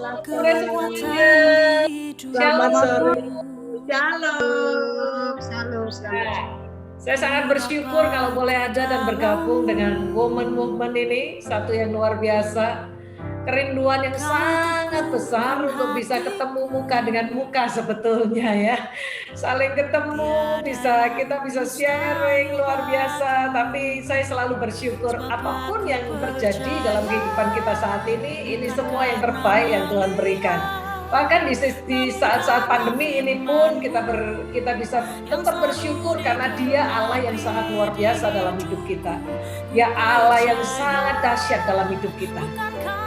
Selamat sore semuanya. Selamat sore. Shalom. Shalom. Nah, saya sangat bersyukur kalau boleh ada dan bergabung dengan Woman Movement ini, satu yang luar biasa. Kerinduan yang sangat besar untuk bisa ketemu muka dengan muka sebetulnya ya. Saling ketemu, kita bisa sharing luar biasa. Tapi saya selalu bersyukur apapun yang terjadi dalam kehidupan kita saat ini semua yang terbaik yang Tuhan berikan. Bahkan di saat-saat pandemi ini pun kita bisa tetap bersyukur karena Dia Allah yang sangat luar biasa dalam hidup kita. Ya Allah yang sangat dahsyat dalam hidup kita.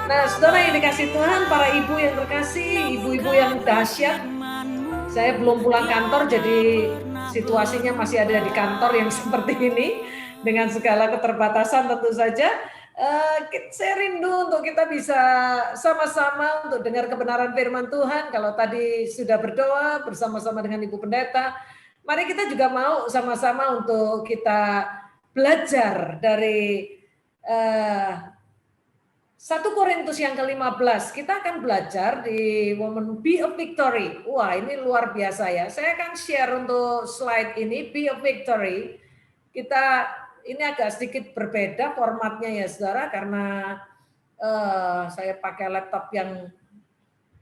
Nah, saudara yang dikasih Tuhan, para ibu yang terkasih, ibu-ibu yang dahsyat. Saya belum pulang kantor, jadi situasinya masih ada di kantor yang seperti ini. Dengan segala keterbatasan tentu saja. Saya rindu untuk kita bisa sama-sama untuk dengar kebenaran firman Tuhan. Kalau tadi sudah berdoa bersama-sama dengan Ibu Pendeta, mari kita juga mau sama-sama untuk kita belajar dari 1 Korintus yang ke-15, kita akan belajar di Woman Be of Victory. Wah, ini luar biasa ya. Saya akan share untuk slide ini, Be of Victory. Ini agak sedikit berbeda formatnya ya saudara, karena saya pakai laptop yang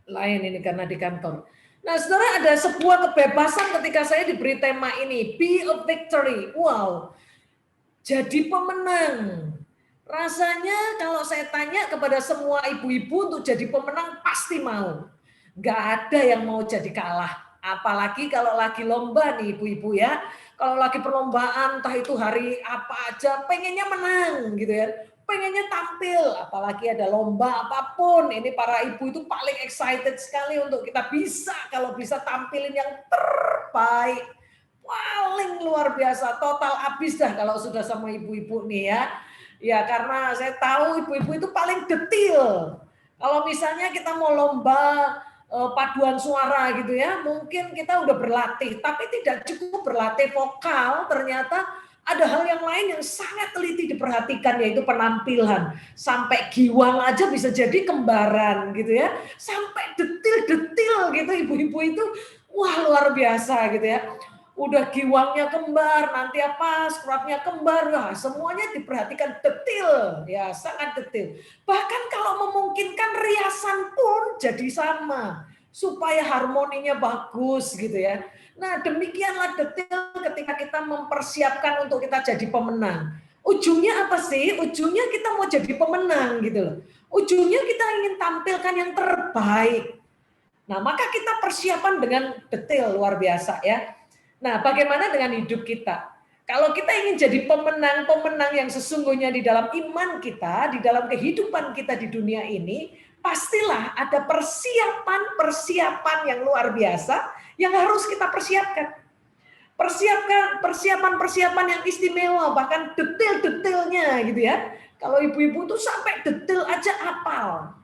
lain ini karena di kantor. Nah saudara, ada sebuah kebebasan ketika saya diberi tema ini, Be of Victory. Wow, jadi pemenang. Rasanya kalau saya tanya kepada semua ibu-ibu untuk jadi pemenang pasti mau. Nggak ada yang mau jadi kalah. Apalagi kalau lagi lomba nih ibu-ibu ya. Kalau lagi perlombaan entah itu hari apa aja pengennya menang gitu ya. Pengennya tampil, apalagi ada lomba apapun. Ini para ibu itu paling excited sekali untuk kita kalau bisa tampilin yang terbaik. Paling luar biasa, total habis dah kalau sudah sama ibu-ibu nih ya. Ya karena saya tahu ibu-ibu itu paling detil. Kalau misalnya kita mau lomba paduan suara gitu ya, mungkin kita udah berlatih, tapi tidak cukup berlatih vokal, ternyata ada hal yang lain yang sangat teliti diperhatikan, yaitu penampilan. Sampai giwang aja bisa jadi kembaran gitu ya. Sampai detil-detil gitu ibu-ibu itu, wah luar biasa gitu ya. Udah giwangnya kembar, nanti apa, scrubnya kembar, wah semuanya diperhatikan detil, ya sangat detil. Bahkan kalau memungkinkan riasan pun jadi sama, supaya harmoninya bagus gitu ya. Nah demikianlah detil ketika kita mempersiapkan untuk kita jadi pemenang. Ujungnya apa sih? Ujungnya kita mau jadi pemenang gitu loh. Ujungnya kita ingin tampilkan yang terbaik. Nah maka kita persiapan dengan detil luar biasa ya. Nah, bagaimana dengan hidup kita? Kalau kita ingin jadi pemenang-pemenang yang sesungguhnya di dalam iman kita, di dalam kehidupan kita di dunia ini, pastilah ada persiapan-persiapan yang luar biasa yang harus kita persiapkan. Persiapan-persiapan yang istimewa, bahkan detail-detailnya gitu ya. Kalau ibu-ibu tuh sampai detail aja hafal.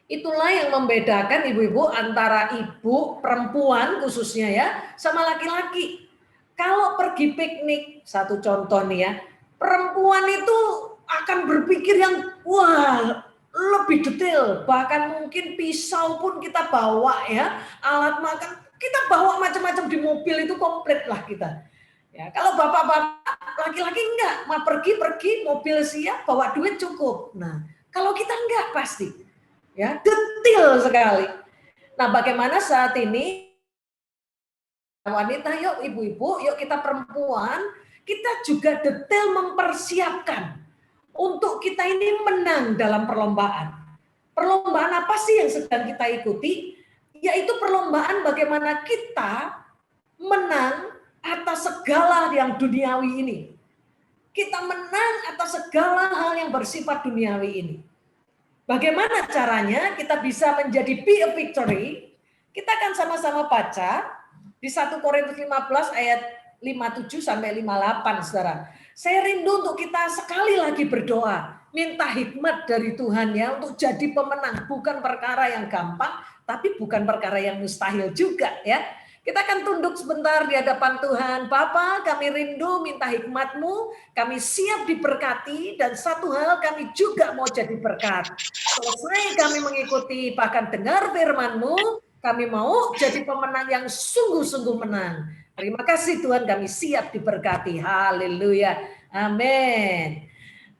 Itulah yang membedakan ibu-ibu antara ibu perempuan khususnya ya sama laki-laki. Kalau pergi piknik, satu contoh nih ya, perempuan itu akan berpikir yang wah lebih detail, bahkan mungkin pisau pun kita bawa ya, alat makan kita bawa macam-macam di mobil itu komplit lah kita. Ya, kalau bapak-bapak laki-laki enggak, mau pergi mobil siap, bawa duit cukup. Nah, kalau kita enggak pasti. Ya, detail sekali. Nah, bagaimana saat ini wanita, yuk ibu-ibu, yuk kita perempuan, kita juga detail mempersiapkan untuk kita ini menang dalam perlombaan. Perlombaan apa sih yang sedang kita ikuti? Yaitu perlombaan bagaimana kita menang atas segala yang duniawi ini. Kita menang atas segala hal yang bersifat duniawi ini. Bagaimana caranya kita bisa menjadi be a victory? Kita akan sama-sama baca di 1 Korintus 15 ayat 57 sampai 58, Saudara. Saya rindu untuk kita sekali lagi berdoa, minta hikmat dari Tuhan ya untuk jadi pemenang, bukan perkara yang gampang, tapi bukan perkara yang mustahil juga ya. Kita akan tunduk sebentar di hadapan Tuhan. Bapa, kami rindu minta hikmat-Mu, kami siap diberkati, dan satu hal kami juga mau jadi berkat. Selesai kami mengikuti, bahkan dengar firman-Mu, kami mau jadi pemenang yang sungguh-sungguh menang. Terima kasih Tuhan, kami siap diberkati. Haleluya. Amin.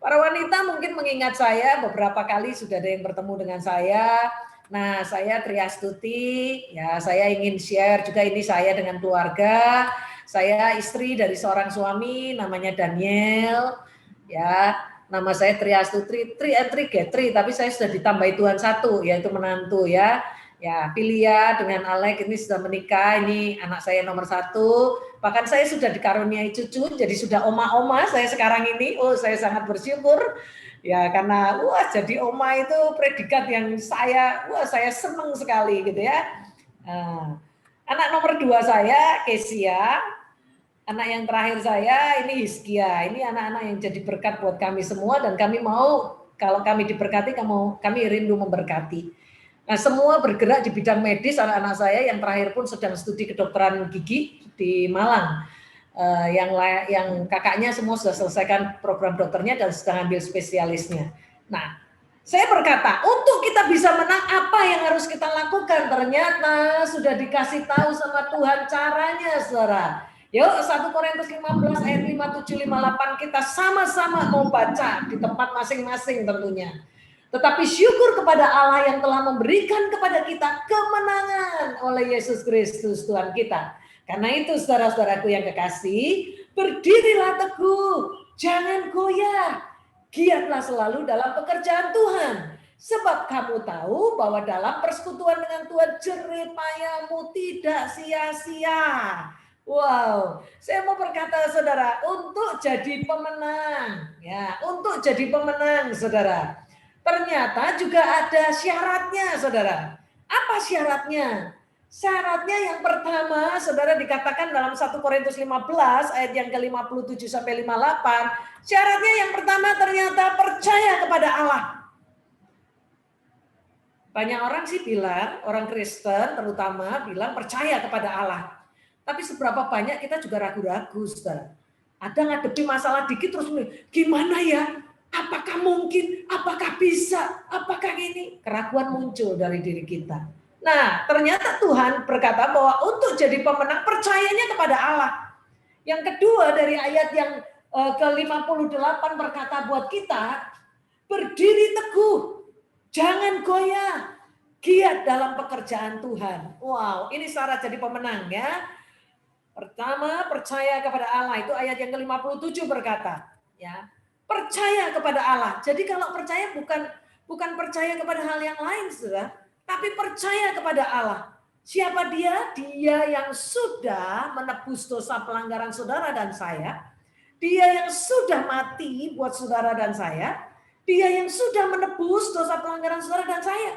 Para wanita mungkin mengingat saya, beberapa kali sudah ada yang bertemu dengan saya. Nah, saya Triastuti, ya saya ingin share juga ini saya dengan keluarga. Saya istri dari seorang suami, namanya Daniel. Ya, nama saya Triastuti, Getri, tapi saya sudah ditambahi Tuhan satu, yaitu menantu ya. Ya, Pilia dengan Alek ini sudah menikah, ini anak saya nomor 1. Bahkan saya sudah dikaruniai cucu, jadi sudah oma-oma saya sekarang ini. Oh, saya sangat bersyukur. Ya karena jadi oma itu predikat yang saya senang sekali gitu ya. Anak nomor 2 saya Kesia, anak yang terakhir saya ini Hizkia. Ini anak-anak yang jadi berkat buat kami semua, dan kami mau kalau kami diberkati, kami rindu memberkati. Nah, semua bergerak di bidang medis. Anak-anak saya yang terakhir pun sedang studi kedokteran gigi di Malang. Yang kakaknya semua sudah selesaikan program dokternya dan sedang ambil spesialisnya. Nah, saya berkata, untuk kita bisa menang, apa yang harus kita lakukan? Ternyata sudah dikasih tahu sama Tuhan caranya, saudara. Yuk, 1 Korintus 15 ayat 57, 58 kita sama-sama mau baca di tempat masing-masing tentunya. Tetapi syukur kepada Allah yang telah memberikan kepada kita kemenangan oleh Yesus Kristus Tuhan kita. Karena itu saudara-saudaraku yang kekasih, berdirilah teguh, jangan goyah, giatlah selalu dalam pekerjaan Tuhan. Sebab kamu tahu bahwa dalam persekutuan dengan Tuhan jerih payahmu tidak sia-sia. Wow, saya mau berkata saudara, untuk jadi pemenang, ya, untuk jadi pemenang saudara, ternyata juga ada syaratnya saudara. Apa syaratnya? Syaratnya yang pertama, saudara, dikatakan dalam 1 Korintus 15 ayat yang ke-57 sampai 58, syaratnya yang pertama ternyata percaya kepada Allah. Banyak orang sih bilang, orang Kristen terutama bilang percaya kepada Allah. Tapi seberapa banyak kita juga ragu-ragu, saudara. Ada ngadepi masalah dikit terus gimana ya? Apakah mungkin? Apakah bisa? Apakah ini? Keraguan muncul dari diri kita. Nah, ternyata Tuhan berkata bahwa untuk jadi pemenang percayanya kepada Allah. Yang kedua dari ayat yang ke-58 berkata buat kita, berdiri teguh, jangan goyah, giat dalam pekerjaan Tuhan. Wow, ini syarat jadi pemenang ya. Pertama, percaya kepada Allah, itu ayat yang ke-57 berkata, ya. Percaya kepada Allah. Jadi kalau percaya bukan percaya kepada hal yang lain, saudara. Tapi percaya kepada Allah. Siapa dia? Dia yang sudah menebus dosa pelanggaran saudara dan saya. Dia yang sudah mati buat saudara dan saya. Dia yang sudah menebus dosa pelanggaran saudara dan saya.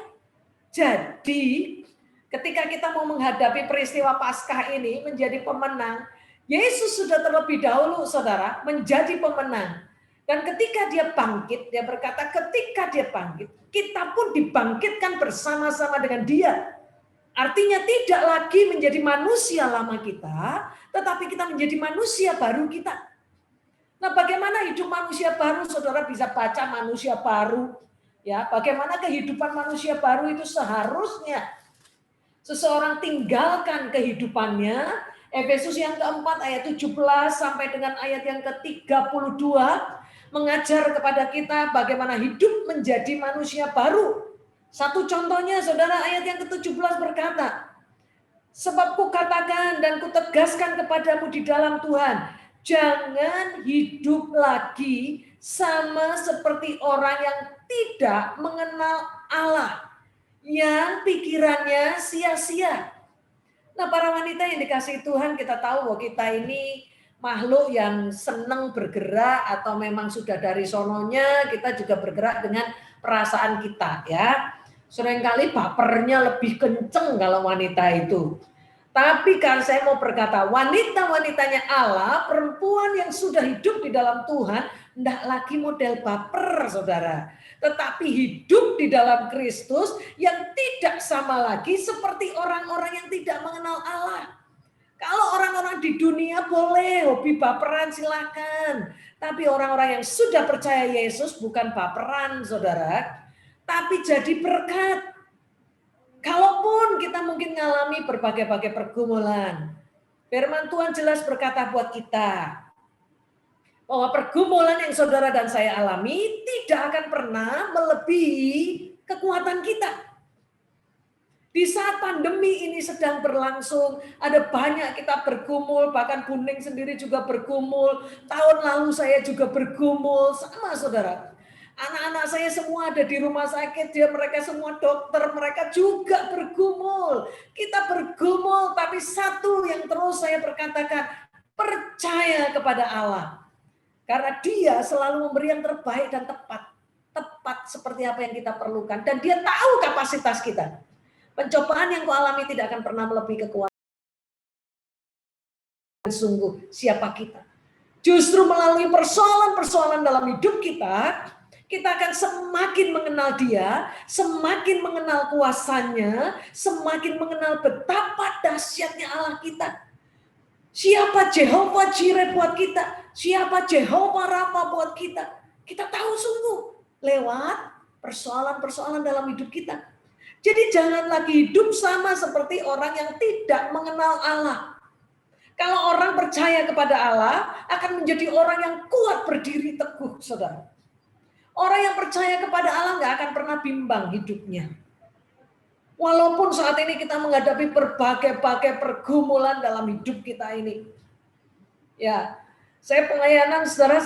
Jadi ketika kita mau menghadapi peristiwa Paskah ini menjadi pemenang, Yesus sudah terlebih dahulu saudara menjadi pemenang. Dan ketika dia bangkit, dia berkata ketika dia bangkit, kita pun dibangkitkan bersama-sama dengan dia. Artinya tidak lagi menjadi manusia lama kita, tetapi kita menjadi manusia baru kita. Nah, bagaimana hidup manusia baru? Saudara bisa baca manusia baru. Ya, bagaimana kehidupan manusia baru itu seharusnya seseorang tinggalkan kehidupannya. Efesus yang keempat ayat 17 sampai dengan ayat yang ke-32 mengajar kepada kita bagaimana hidup menjadi manusia baru. Satu contohnya saudara, ayat yang ke-17 berkata, sebab kukatakan dan kutegaskan kepadamu di dalam Tuhan, jangan hidup lagi sama seperti orang yang tidak mengenal Allah, yang pikirannya sia-sia. Nah, para wanita yang dikasihi Tuhan, kita tahu bahwa kita ini makhluk yang senang bergerak atau memang sudah dari sononya kita juga bergerak dengan perasaan kita ya. Seringkali bapernya lebih kenceng kalau wanita itu. Tapi kan saya mau berkata, wanita-wanitanya Allah, perempuan yang sudah hidup di dalam Tuhan, tidak lagi model baper, saudara. Tetapi hidup di dalam Kristus yang tidak sama lagi seperti orang-orang yang tidak mengenal Allah. Kalau orang-orang di dunia boleh hobi baperan silakan. Tapi orang-orang yang sudah percaya Yesus bukan baperan, saudara. Tapi jadi berkat. Kalaupun kita mungkin mengalami berbagai-bagai pergumulan. Firman Tuhan jelas berkata buat kita. Bahwa pergumulan yang saudara dan saya alami tidak akan pernah melebihi kekuatan kita. Di saat pandemi ini sedang berlangsung, ada banyak kita bergumul, bahkan Buning sendiri juga bergumul. Tahun lalu saya juga bergumul, sama saudara. Anak-anak saya semua ada di rumah sakit, mereka semua dokter, mereka juga bergumul. Kita bergumul, tapi satu yang terus saya perkatakan, percaya kepada Allah. Karena Dia selalu memberi yang terbaik dan tepat. Tepat seperti apa yang kita perlukan. Dan Dia tahu kapasitas kita. Pencobaan yang kau alami tidak akan pernah melebihi kekuatan. Sungguh siapa kita. Justru melalui persoalan-persoalan dalam hidup kita, kita akan semakin mengenal Dia, semakin mengenal kuasanya, semakin mengenal betapa dahsyatnya Allah kita. Siapa Jehovah Jireh buat kita, siapa Jehovah Rafa buat kita. Kita tahu sungguh lewat persoalan-persoalan dalam hidup kita. Jadi jangan lagi hidup sama seperti orang yang tidak mengenal Allah. Kalau orang percaya kepada Allah, akan menjadi orang yang kuat berdiri teguh, saudara. Orang yang percaya kepada Allah nggak akan pernah bimbang hidupnya. Walaupun saat ini kita menghadapi berbagai-bagai pergumulan dalam hidup kita ini. Ya, saya pelayanan, saudara,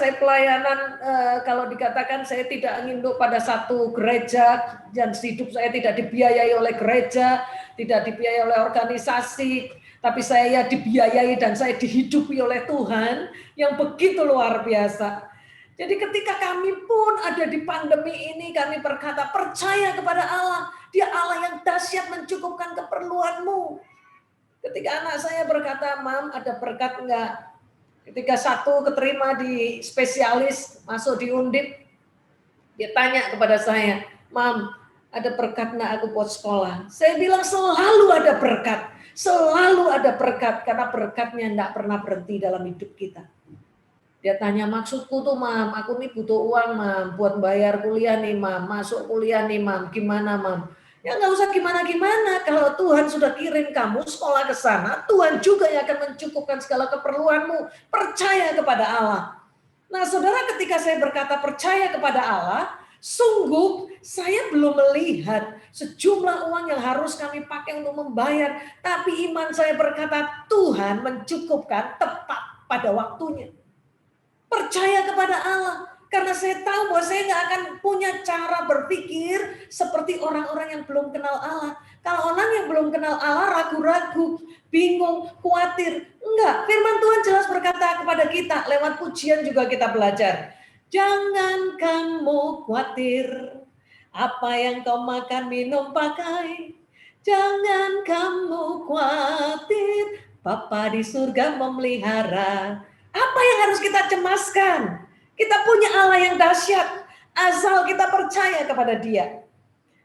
kalau dikatakan saya tidak induk pada satu gereja, dan hidup saya tidak dibiayai oleh gereja, tidak dibiayai oleh organisasi, tapi saya dibiayai dan saya dihidupi oleh Tuhan yang begitu luar biasa. Jadi ketika kami pun ada di pandemi ini, kami berkata percaya kepada Allah, Dia Allah yang dahsyat mencukupkan keperluanmu. Ketika anak saya berkata, Mam, ada berkat enggak? Ketika satu keterima di spesialis, masuk di Undip, dia tanya kepada saya, Mam, ada berkat enggak aku buat sekolah? Saya bilang selalu ada berkat. Selalu ada berkat, karena berkatnya enggak pernah berhenti dalam hidup kita. Dia tanya, maksudku tuh Mam, aku nih butuh uang Mam, buat bayar kuliah nih Mam, masuk kuliah nih Mam, gimana Mam? Ya nggak usah gimana-gimana, kalau Tuhan sudah kirim kamu sekolah ke sana, Tuhan juga yang akan mencukupkan segala keperluanmu. Percaya kepada Allah. Nah saudara, ketika saya berkata percaya kepada Allah, sungguh saya belum melihat sejumlah uang yang harus kami pakai untuk membayar. Tapi iman saya berkata Tuhan mencukupkan tepat pada waktunya. Percaya kepada Allah. Karena saya tahu bahwa saya nggak akan punya cara berpikir seperti orang-orang yang belum kenal Allah. Kalau orang yang belum kenal Allah ragu-ragu, bingung, khawatir. Enggak, firman Tuhan jelas berkata kepada kita, lewat pujian juga kita belajar. Jangan kamu khawatir, apa yang kau makan, minum, pakai. Jangan kamu khawatir, Bapa di surga memelihara. Apa yang harus kita cemaskan? Kita punya Allah yang dahsyat, asal kita percaya kepada Dia.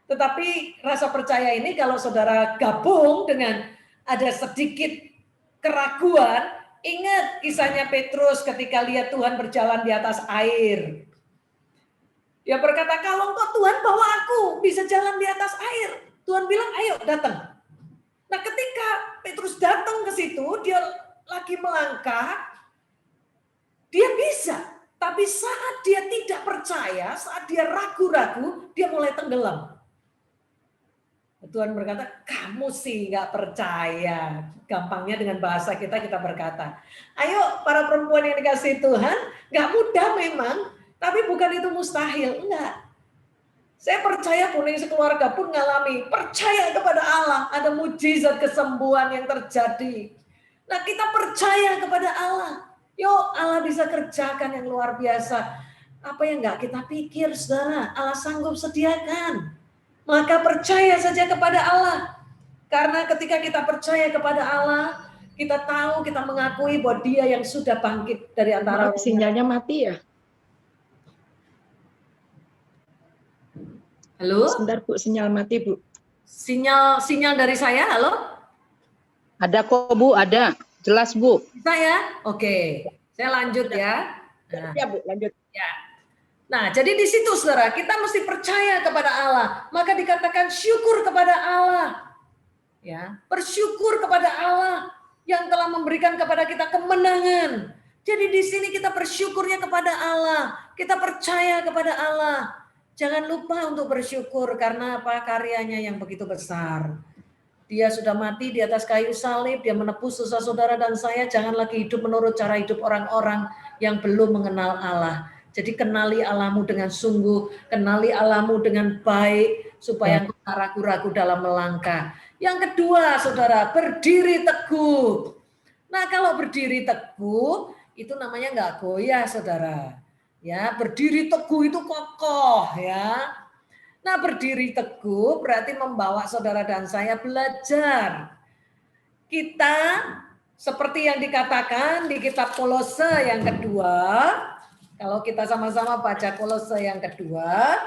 Tetapi rasa percaya ini kalau saudara gabung dengan ada sedikit keraguan, ingat kisahnya Petrus ketika lihat Tuhan berjalan di atas air. Dia berkata, kalau engkau Tuhan bawa aku bisa jalan di atas air. Tuhan bilang, ayo datang. Nah ketika Petrus datang ke situ, dia lagi melangkah, dia bisa. Tapi saat dia tidak percaya, saat dia ragu-ragu, dia mulai tenggelam. Tuhan berkata, kamu sih nggak percaya. Gampangnya dengan bahasa kita berkata, ayo para perempuan yang dikasih Tuhan, nggak mudah memang, tapi bukan itu mustahil. Enggak. Saya percaya Buning sekeluarga pun ngalami, percaya kepada Allah, ada mujizat kesembuhan yang terjadi. Nah kita percaya kepada Allah. Yuk Allah bisa kerjakan yang luar biasa. Apa yang enggak kita pikir saudara, Allah sanggup sediakan. Maka percaya saja kepada Allah. Karena ketika kita percaya kepada Allah, kita tahu, kita mengakui bahwa Dia yang sudah bangkit dari antara orang. Sinyalnya mati ya? Halo? Sebentar Bu, sinyal mati Bu. Sinyal dari saya, halo? Ada kok Bu, ada. Jelas, Bu. Bisa ya? Oke, saya lanjut ya. Nah, Ya, Bu, lanjut. ya. Nah, jadi di situ saudara, kita mesti percaya kepada Allah. Maka dikatakan syukur kepada Allah. Ya, bersyukur kepada Allah yang telah memberikan kepada kita kemenangan. Jadi di sini kita bersyukurnya kepada Allah. Kita percaya kepada Allah. Jangan lupa untuk bersyukur karena apa? Karyanya yang begitu besar. Dia sudah mati di atas kayu salib, dia menebus dosa saudara dan saya. Jangan lagi hidup menurut cara hidup orang-orang yang belum mengenal Allah. Jadi kenali Allahmu dengan sungguh, kenali Allahmu dengan baik, supaya engkau tak ragu-ragu dalam melangkah. Yang kedua, saudara, berdiri teguh. Nah, kalau berdiri teguh, itu namanya nggak goyah, saudara. Ya, berdiri teguh itu kokoh, ya. Nah, berdiri teguh berarti membawa saudara dan saya belajar. Kita seperti yang dikatakan di kitab Kolose yang kedua, kalau kita sama-sama baca Kolose yang kedua,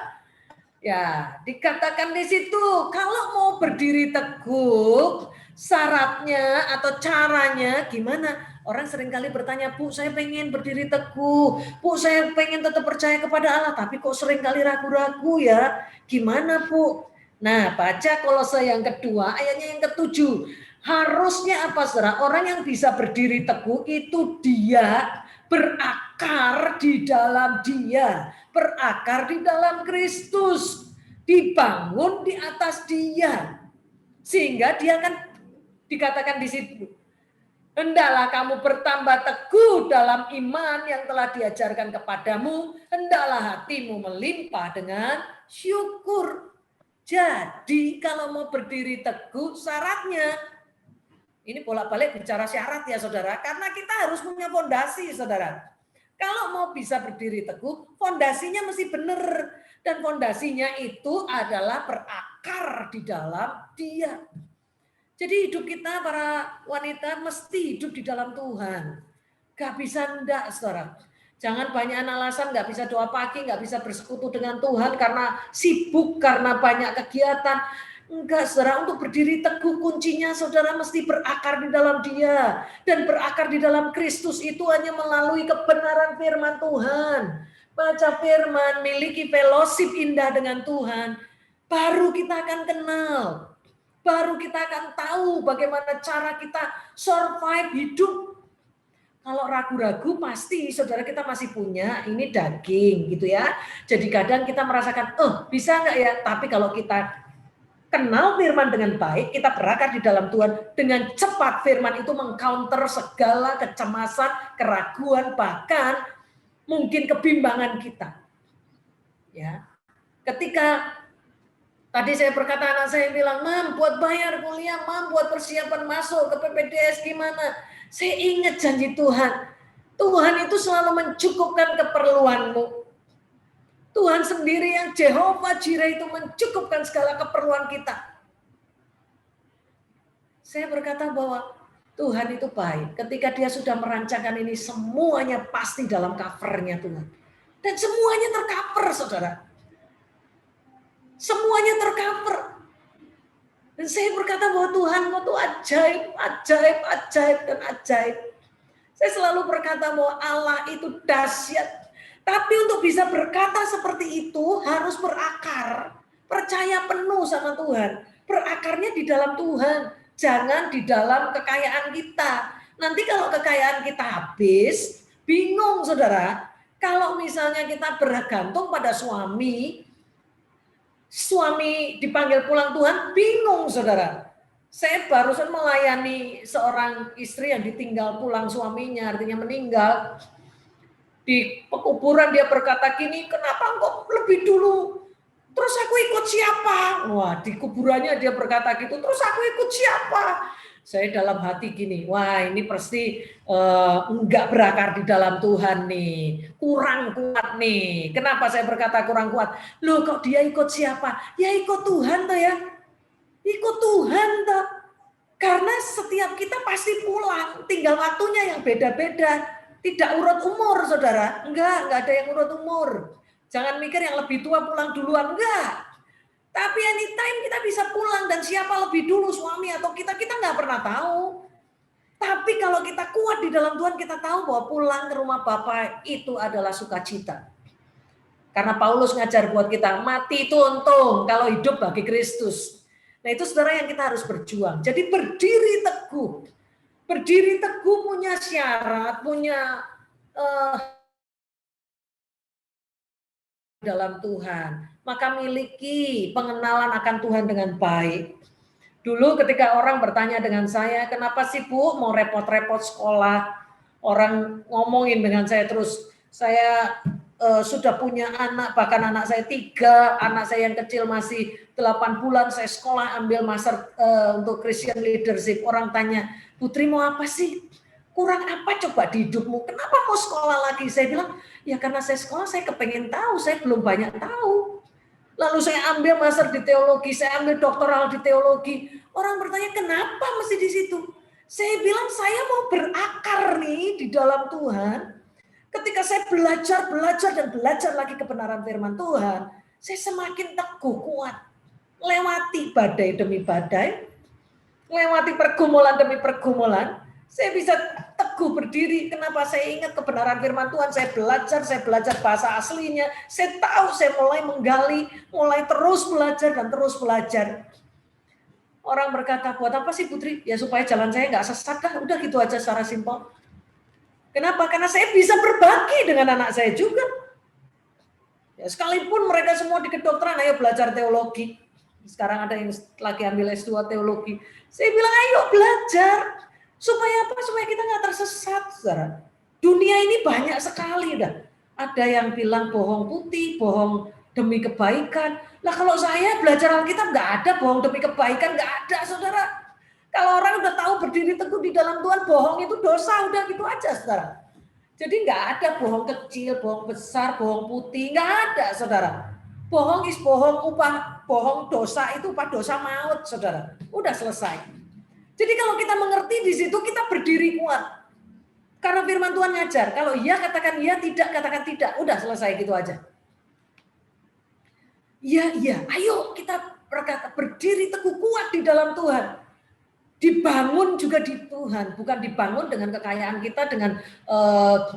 ya dikatakan di situ kalau mau berdiri teguh, syaratnya atau caranya gimana? Orang seringkali bertanya, Bu, saya pengen berdiri teguh. Bu, saya pengen tetap percaya kepada Allah, tapi kok seringkali ragu-ragu ya. Gimana, Bu? Nah, baca Kolose yang kedua, ayatnya yang ketujuh. Harusnya apa, saudara? Orang yang bisa berdiri teguh itu dia berakar di dalam dia. Berakar di dalam Kristus. Dibangun di atas dia. Sehingga dia akan dikatakan di situ. Hendaklah kamu bertambah teguh dalam iman yang telah diajarkan kepadamu. Hendaklah hatimu melimpah dengan syukur. Jadi kalau mau berdiri teguh syaratnya. Ini bolak-balik bicara syarat ya saudara. Karena kita harus punya fondasi saudara. Kalau mau bisa berdiri teguh, fondasinya mesti benar. Dan fondasinya itu adalah berakar di dalam dia. Jadi hidup kita para wanita mesti hidup di dalam Tuhan. Gak bisa enggak, saudara. Jangan banyak alasan, gak bisa doa pagi, gak bisa bersekutu dengan Tuhan karena sibuk, karena banyak kegiatan. Enggak, saudara, untuk berdiri teguh kuncinya saudara mesti berakar di dalam dia. Dan berakar di dalam Kristus itu hanya melalui kebenaran firman Tuhan. Baca firman, miliki fellowship indah dengan Tuhan. Baru kita akan kenal. Baru kita akan tahu bagaimana cara kita survive hidup. Kalau ragu-ragu pasti saudara kita masih punya ini daging gitu ya. Jadi kadang kita merasakan, bisa nggak ya? Tapi kalau kita kenal firman dengan baik, kita berakar di dalam Tuhan, dengan cepat firman itu mengcounter segala kecemasan, keraguan, bahkan mungkin kebimbangan kita. Ya. Ketika tadi saya berkata, anak saya bilang, Mam, buat bayar kuliah, Mam, buat persiapan masuk ke PPDS gimana? Saya ingat janji Tuhan. Tuhan itu selalu mencukupkan keperluanmu. Tuhan sendiri yang Jehovah Jireh itu mencukupkan segala keperluan kita. Saya berkata bahwa Tuhan itu baik. Ketika dia sudah merancangkan ini, semuanya pasti dalam covernya Tuhan. Dan semuanya tercover, saudara. Semuanya tercover. Dan saya berkata bahwa Tuhan itu ajaib, ajaib, ajaib, dan ajaib. Saya selalu berkata bahwa Allah itu dahsyat. Tapi untuk bisa berkata seperti itu harus berakar. Percaya penuh sama Tuhan. Berakarnya di dalam Tuhan. Jangan di dalam kekayaan kita. Nanti kalau kekayaan kita habis, bingung saudara. Kalau misalnya kita bergantung pada suami dipanggil pulang Tuhan, bingung saudara. Saya barusan melayani seorang istri yang ditinggal pulang suaminya, artinya meninggal. Di pekuburan dia berkata gini, kenapa kok lebih dulu? Terus aku ikut siapa? Wah, di kuburannya dia berkata gitu, terus aku ikut siapa? Saya dalam hati gini, wah ini pasti enggak berakar di dalam Tuhan nih, kurang kuat nih. Kenapa saya berkata kurang kuat? Loh kok dia ikut siapa? Ya ikut Tuhan tuh ya, ikut Tuhan tuh. Karena setiap kita pasti pulang, tinggal waktunya yang beda-beda. Tidak urut umur saudara, enggak ada yang urut umur. Jangan mikir yang lebih tua pulang duluan, enggak. Tapi anytime kita bisa pulang dan siapa lebih dulu suami atau kita nggak pernah tahu. Tapi Tapi kalau kita kuat di dalam Tuhan, kita tahu bahwa pulang ke rumah Bapa itu adalah sukacita. Karena Paulus ngajar buat kita, mati itu untung, kalau hidup bagi Kristus. Nah itu saudara yang kita harus berjuang. Jadi berdiri teguh. Berdiri teguh punya syarat, punya dalam Tuhan. Maka miliki pengenalan akan Tuhan dengan baik. Dulu ketika orang bertanya dengan saya, kenapa sih Bu mau repot-repot sekolah? Orang ngomongin dengan saya terus, saya sudah punya anak, bahkan anak saya 3, anak saya yang kecil masih 8 bulan, saya sekolah ambil master untuk Christian Leadership. Orang tanya, Putri mau apa sih? Kurang apa coba di hidupmu? Kenapa mau sekolah lagi? Saya bilang, ya karena saya sekolah, saya kepengen tahu, saya belum banyak tahu. Lalu saya ambil master di teologi, saya ambil doktoral di teologi. Orang bertanya, kenapa mesti di situ? Saya bilang, saya mau berakar nih di dalam Tuhan. Ketika saya belajar dan belajar lagi kebenaran firman Tuhan, saya semakin teguh, kuat. Lewati badai demi badai, lewati pergumulan demi pergumulan, saya bisa teguh berdiri. Kenapa saya ingat kebenaran firman Tuhan? Saya belajar bahasa aslinya. Saya tahu, saya mulai menggali, mulai terus belajar dan terus belajar. Orang berkata, buat apa sih Putri? Ya supaya jalan saya nggak sesat dah. Udah gitu aja secara simpel. Kenapa? Karena saya bisa berbagi dengan anak saya juga. Ya, sekalipun mereka semua di kedokteran, ayo belajar teologi. Sekarang ada yang lagi ambil S2 teologi. Saya bilang, ayo belajar. Supaya apa? Supaya kita nggak tersesat, saudara. Dunia ini banyak sekali dah. Ada yang bilang bohong putih, bohong demi kebaikan. Lah kalau saya belajar Alkitab nggak ada bohong demi kebaikan, nggak ada, saudara. Kalau orang udah tahu berdiri teguh di dalam Tuhan, bohong itu dosa, udah gitu aja, saudara. Jadi nggak ada bohong kecil, bohong besar, bohong putih, nggak ada, saudara. Bohong is bohong, upah bohong dosa itu upah dosa maut, saudara. Udah selesai. Jadi kalau kita mengerti di situ, kita berdiri kuat. Karena firman Tuhan ngajar, kalau iya katakan iya, tidak katakan tidak. Udah selesai gitu aja. Iya, ayo kita berkata berdiri teguh kuat di dalam Tuhan. Dibangun juga di Tuhan, bukan dibangun dengan kekayaan kita, dengan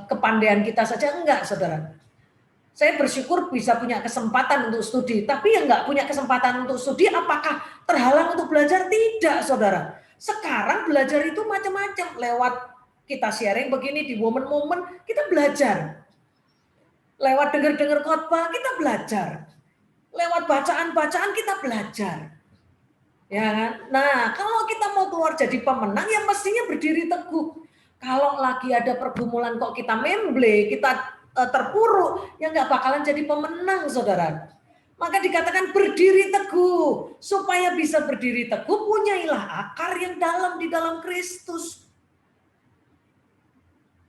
kepandaian kita saja, enggak, saudara. Saya bersyukur bisa punya kesempatan untuk studi, tapi yang enggak punya kesempatan untuk studi, apakah terhalang untuk belajar? Tidak, saudara. Sekarang belajar itu macam-macam, lewat kita sharing begini di momen-momen, kita belajar. Lewat dengar-dengar khotbah, kita belajar. Lewat bacaan-bacaan, kita belajar. Ya kan? Nah, kalau kita mau keluar jadi pemenang, ya mestinya berdiri teguh. Kalau lagi ada pergumulan kok kita memble, kita terpuruk, ya nggak bakalan jadi pemenang, saudara. Maka dikatakan berdiri teguh. Supaya bisa berdiri teguh, punyailah akar yang dalam di dalam Kristus.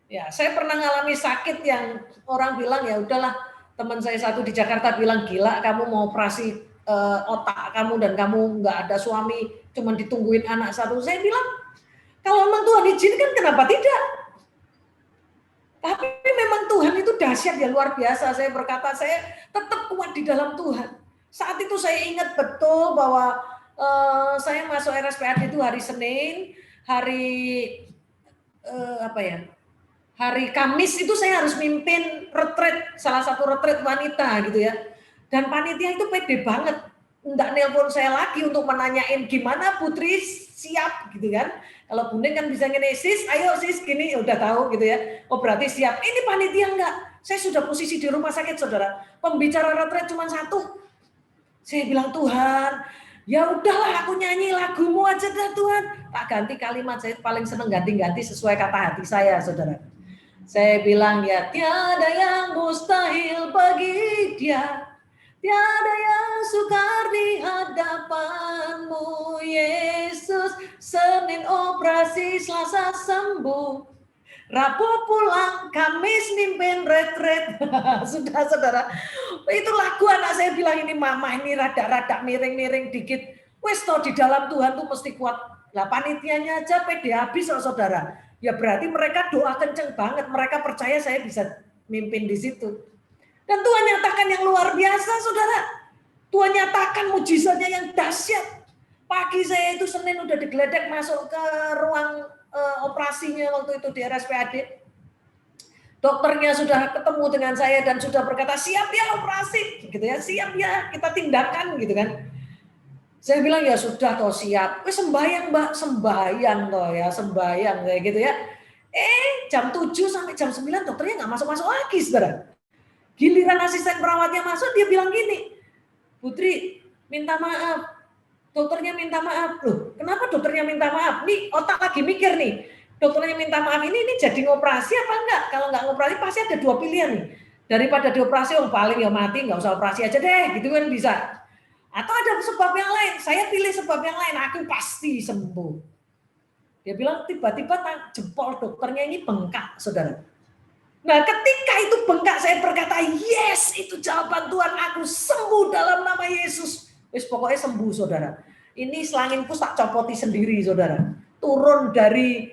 Ya, saya pernah ngalami sakit yang orang bilang, ya udahlah, teman saya satu di Jakarta bilang, gila kamu mau operasi otak kamu dan kamu nggak ada suami, cuma ditungguin anak satu. Saya bilang, kalau memang Tuhan izinkan, kenapa tidak? Tapi memang Tuhan itu dahsyat ya, luar biasa. Saya berkata, saya tetap kuat di dalam Tuhan. Saat itu saya ingat betul bahwa saya masuk RSPAD itu hari Senin, hari Kamis itu saya harus mimpin retreat, salah satu retreat wanita gitu ya. Dan panitia itu pede banget, enggak nelpon saya lagi untuk menanyain gimana Putri siap gitu kan. Kalau Bundeng kan bisa ngene, sis ayo sis gini, udah tahu gitu ya. Oh berarti siap. Ini panitia enggak. Saya sudah posisi di rumah sakit, saudara. Pembicara retreat cuma satu. Saya bilang, Tuhan, ya udahlah aku nyanyi lagumu aja dah Tuhan. Tak ganti kalimat, saya paling seneng ganti-ganti sesuai kata hati saya, saudara. Saya bilang, ya tiada yang mustahil bagi Dia. Tiada yang sukar di hadapanmu, Yesus. Senin operasi, Selasa sembuh, Rabu pulang, Kamis mimpin retret. Sudah, saudara. Itu lagu anak saya bilang, ini mama ini rada-rada miring-miring dikit. Wes toh di dalam Tuhan tuh mesti kuat. Lah panitianya aja pede habis, oh, saudara. Ya berarti mereka doa kenceng banget. Mereka percaya saya bisa mimpin di situ. Dan Tuhan nyatakan yang luar biasa, saudara. Tuhan nyatakan mujizatnya yang dahsyat. Pagi saya itu Senin udah digeledek masuk ke ruang operasinya waktu itu di RSPAD. Dokternya sudah ketemu dengan saya dan sudah berkata, siap ya operasi, gitu ya, siap ya kita tindakan, gitu kan. Saya bilang ya sudah toh siap, sembahyang mbak, sembahyang toh ya, sembahyang kayak gitu ya. Jam 7 sampai jam 9 dokternya nggak masuk-masuk lagi, saudara. Giliran asisten perawatnya masuk, dia bilang gini, Putri, minta maaf. Dokternya minta maaf. Loh, kenapa dokternya minta maaf? Nih, otak lagi mikir nih. Dokternya minta maaf ini jadi ngoperasi apa enggak? Kalau enggak ngoperasi pasti ada dua pilihan nih. Daripada dioperasi, paling ya mati, enggak usah operasi aja deh, gitu kan bisa. Atau ada sebab yang lain, saya pilih sebab yang lain, aku pasti sembuh. Dia bilang tiba-tiba jempol dokternya ini bengkak, saudara. Nah ketika itu bengkak saya berkata, yes itu jawaban Tuhan, aku sembuh dalam nama Yesus. Wis pokoknya sembuh saudara. Ini selanginku tak copoti sendiri saudara. Turun dari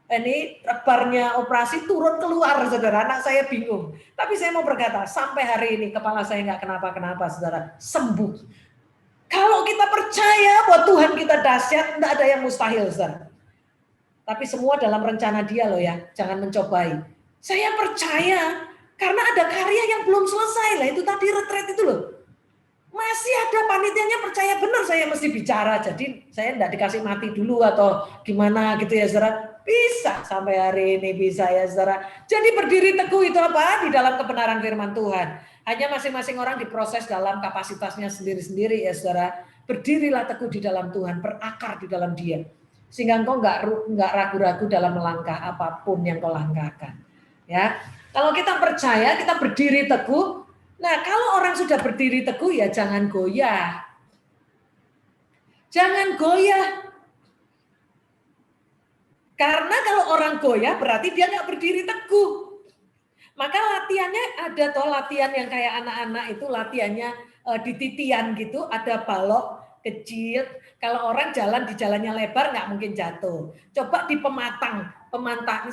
ini rebarnya operasi, turun keluar saudara. Anak saya bingung. Tapi saya mau berkata, sampai hari ini kepala saya nggak kenapa-kenapa saudara. Sembuh. Kalau kita percaya bahwa Tuhan kita dahsyat, tidak ada yang mustahil saudara. Tapi semua dalam rencana Dia loh ya. Jangan mencobai. Saya percaya karena ada karya yang belum selesai lah, itu tadi retret itu loh. Masih ada panitianya percaya benar saya mesti bicara, jadi saya enggak dikasih mati dulu atau gimana gitu ya saudara. Bisa sampai hari ini bisa ya saudara. Jadi berdiri teguh itu apa? Di dalam kebenaran firman Tuhan. Hanya masing-masing orang diproses dalam kapasitasnya sendiri-sendiri ya saudara. Berdirilah teguh di dalam Tuhan, berakar di dalam Dia. Sehingga engkau enggak ragu-ragu dalam melangkah apapun yang kau langkahkan. Ya, kalau kita percaya, kita berdiri teguh. Nah, kalau orang sudah berdiri teguh ya jangan goyah. Jangan goyah. Karena kalau orang goyah berarti dia nggak berdiri teguh. Maka latihannya ada toh latihan yang kayak anak-anak itu latihannya di titian gitu, ada balok kecil. Kalau orang jalan di jalannya lebar nggak mungkin jatuh. Coba di pematang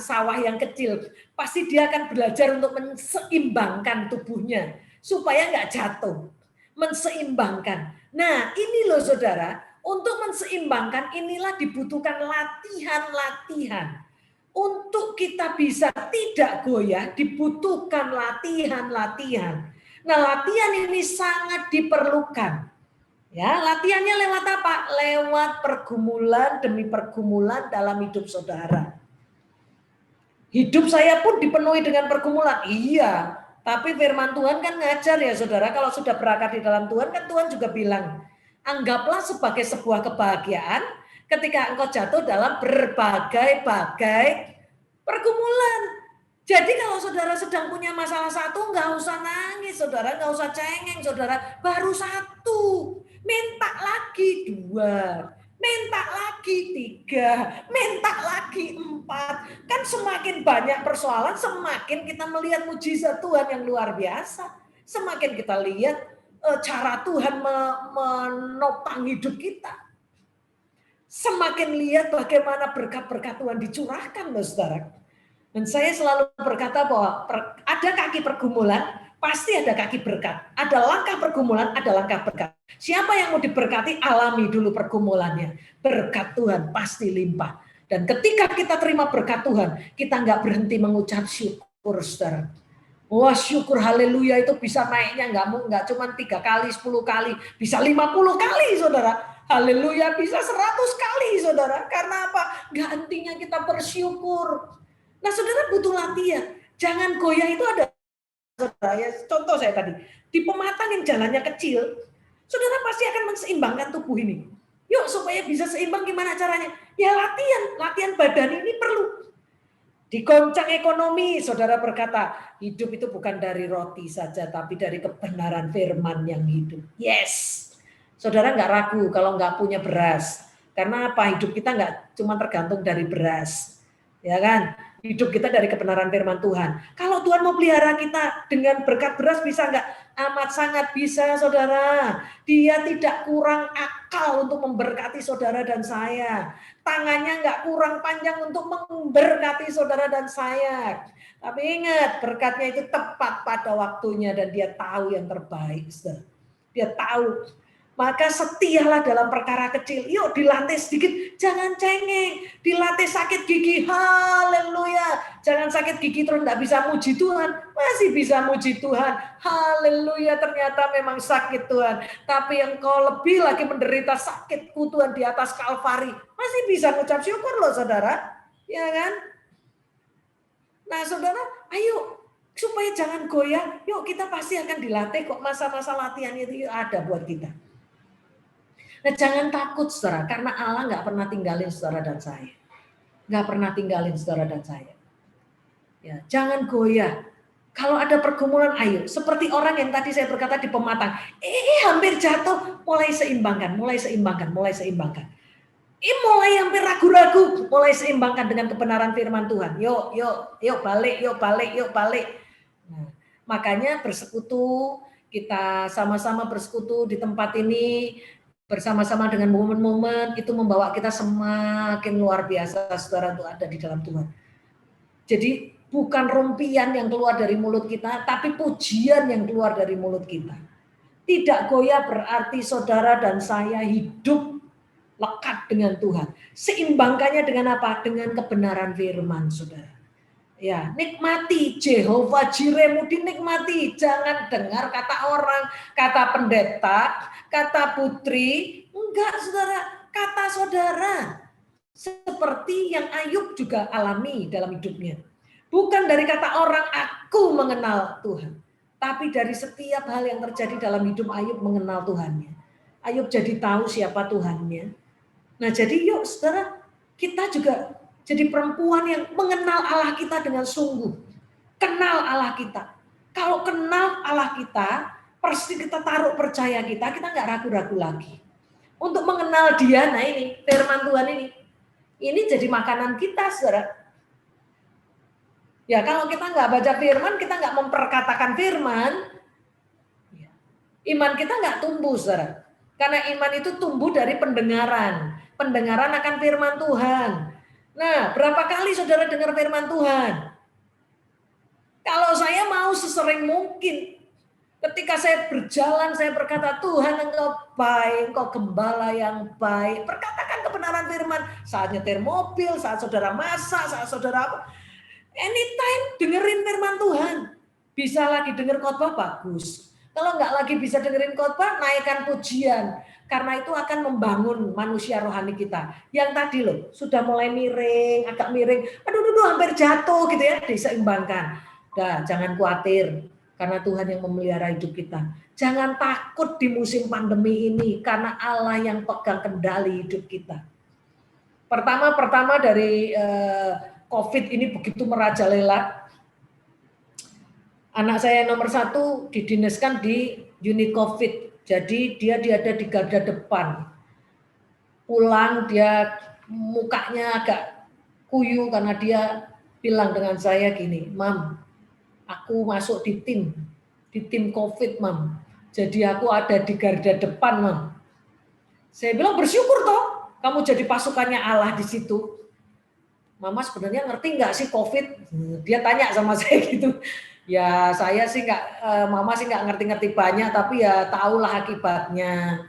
sawah yang kecil, pasti dia akan belajar untuk menseimbangkan tubuhnya supaya nggak jatuh, menseimbangkan. Nah ini loh saudara, untuk menseimbangkan inilah dibutuhkan latihan-latihan. Untuk kita bisa tidak goyah dibutuhkan latihan-latihan. Nah latihan ini sangat diperlukan. Ya, latihannya lewat apa? Lewat pergumulan demi pergumulan dalam hidup saudara. Hidup saya pun dipenuhi dengan pergumulan. Iya, tapi firman Tuhan kan ngajar ya saudara, kalau sudah berakar di dalam Tuhan kan Tuhan juga bilang, anggaplah sebagai sebuah kebahagiaan ketika engkau jatuh dalam berbagai-bagai pergumulan. Jadi kalau saudara sedang punya masalah satu, nggak usah nangis saudara, nggak usah cengeng saudara, baru satu, minta lagi dua, minta lagi tiga, minta lagi empat. Kan semakin banyak persoalan, semakin kita melihat mujizat Tuhan yang luar biasa. Semakin kita lihat cara Tuhan menopang hidup kita. Semakin lihat bagaimana berkat-berkat Tuhan dicurahkan loh saudara. Dan saya selalu berkata bahwa ada kaki pergumulan, pasti ada kaki berkat. Ada langkah pergumulan, ada langkah berkat. Siapa yang mau diberkati, alami dulu pergumulannya. Berkat Tuhan pasti limpah. Dan ketika kita terima berkat Tuhan, kita nggak berhenti mengucap syukur, saudara. Wah syukur haleluya itu bisa naiknya nggak cuma 3 kali, 10 kali, bisa 50 kali, saudara. Haleluya bisa 100 kali, saudara. Karena apa? Gantinya kita bersyukur. Nah, saudara butuh latihan. Jangan goyah itu ada. Saudara, ya, contoh saya tadi, di pematang yang jalannya kecil, saudara pasti akan menseimbangkan tubuh ini. Yuk supaya bisa seimbang gimana caranya? Ya latihan badan ini perlu. Di goncang ekonomi, saudara berkata, hidup itu bukan dari roti saja, tapi dari kebenaran firman yang hidup. Yes, saudara nggak ragu kalau nggak punya beras. Karena apa? Hidup kita nggak cuma tergantung dari beras, ya kan? Hidup kita dari kebenaran firman Tuhan. Kalau Tuhan mau pelihara kita dengan berkat beras bisa enggak? Amat sangat bisa saudara. Dia tidak kurang akal untuk memberkati saudara dan saya. Tangannya enggak kurang panjang untuk memberkati saudara dan saya. Tapi ingat berkatnya itu tepat pada waktunya dan dia tahu yang terbaik. Saudara. Dia tahu. Maka setialah dalam perkara kecil. Yuk dilatih sedikit, jangan cengeng. Dilatih sakit gigi, haleluya. Jangan sakit gigi terus enggak bisa muji Tuhan. Masih bisa muji Tuhan. Haleluya, ternyata memang sakit Tuhan. Tapi engkau lebih lagi menderita sakitku Tuhan di atas Kalvari. Masih bisa mengucap syukur loh saudara. Ya kan? Nah saudara, ayo supaya jangan goyah. Yuk kita pasti akan dilatih kok, masa-masa latihan itu ada buat kita. Nah jangan takut saudara, karena Allah nggak pernah tinggalin saudara dan saya. Nggak pernah tinggalin saudara dan saya. Ya, jangan goyah. Kalau ada pergumulan, ayo. Seperti orang yang tadi saya berkata di pematang. Hampir jatuh, mulai seimbangkan, mulai seimbangkan, mulai seimbangkan. Mulai hampir ragu-ragu, mulai seimbangkan dengan kebenaran firman Tuhan. Yuk balik, yuk balik, yuk balik. Nah, makanya bersekutu, kita sama-sama bersekutu di tempat ini, bersama-sama dengan momen-momen itu membawa kita semakin luar biasa saudara untuk ada di dalam Tuhan. Jadi bukan rompian yang keluar dari mulut kita, tapi pujian yang keluar dari mulut kita. Tidak goyah berarti saudara dan saya hidup lekat dengan Tuhan. Seimbangkannya dengan apa? Dengan kebenaran firman saudara. Ya, nikmati Jehovah Jireh-mu, dinikmati. Jangan dengar kata orang, kata pendeta, kata putri. Enggak, saudara. Kata saudara. Seperti yang Ayub juga alami dalam hidupnya. Bukan dari kata orang, aku mengenal Tuhan. Tapi dari setiap hal yang terjadi dalam hidup Ayub mengenal Tuhannya. Ayub jadi tahu siapa Tuhannya. Nah, jadi yuk, saudara, kita juga jadi perempuan yang mengenal Allah kita dengan sungguh. Kenal Allah kita. Kalau kenal Allah kita, pasti kita taruh percaya kita nggak ragu-ragu lagi. Untuk mengenal dia, nah ini, firman Tuhan ini. Ini jadi makanan kita, saudara. Ya, kalau kita nggak baca firman, kita nggak memperkatakan firman, iman kita nggak tumbuh, saudara. Karena iman itu tumbuh dari pendengaran. Pendengaran akan firman Tuhan. Nah, berapa kali saudara dengar firman Tuhan? Kalau saya mau sesering mungkin. Ketika saya berjalan, saya berkata, Tuhan engkau baik, engkau gembala yang baik. Perkatakan kebenaran firman. Saat nyetir mobil, saat saudara masak, saat saudara apa. Anytime dengerin firman Tuhan. Bisa lagi denger khotbah, bagus. Kalau nggak lagi bisa dengerin khotbah, naikkan pujian. Karena itu akan membangun manusia rohani kita. Yang tadi loh, sudah mulai miring, agak miring. Aduh, hampir jatuh gitu ya, diseimbangkan. Nah, jangan khawatir, karena Tuhan yang memelihara hidup kita. Jangan takut di musim pandemi ini, karena Allah yang pegang kendali hidup kita. Pertama dari COVID ini begitu merajalela. Anak saya nomor 1 didinaskan di unit COVID. Jadi dia ada di garda depan. Pulang dia mukanya agak kuyu karena dia bilang dengan saya gini, Mam, aku masuk di tim COVID, Mam. Jadi aku ada di garda depan, Mam. Saya bilang bersyukur toh, kamu jadi pasukannya Allah di situ. Mama sebenarnya ngerti nggak sih COVID? Dia tanya sama saya gitu. Ya saya sih Mama sih nggak ngerti-ngerti banyak, tapi ya tahulah akibatnya.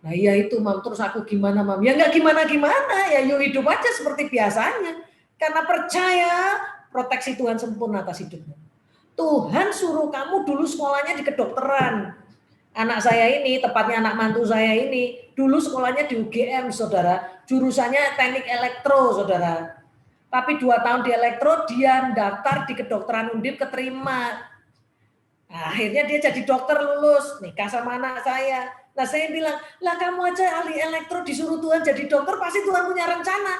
Nah iya itu Mam, terus aku gimana Mam? Ya nggak gimana-gimana, ya yuk hidup aja seperti biasanya. Karena percaya proteksi Tuhan sempurna atas hidupmu. Tuhan suruh kamu dulu sekolahnya di kedokteran. Anak saya ini, tepatnya anak mantu saya ini, dulu sekolahnya di UGM saudara, jurusannya teknik elektro saudara. Tapi 2 tahun di elektro, dia daftar di kedokteran Undip, keterima. Nah, akhirnya dia jadi dokter, lulus, nikah sama anak saya. Nah saya bilang, lah kamu aja ahli elektro disuruh Tuhan jadi dokter, pasti Tuhan punya rencana.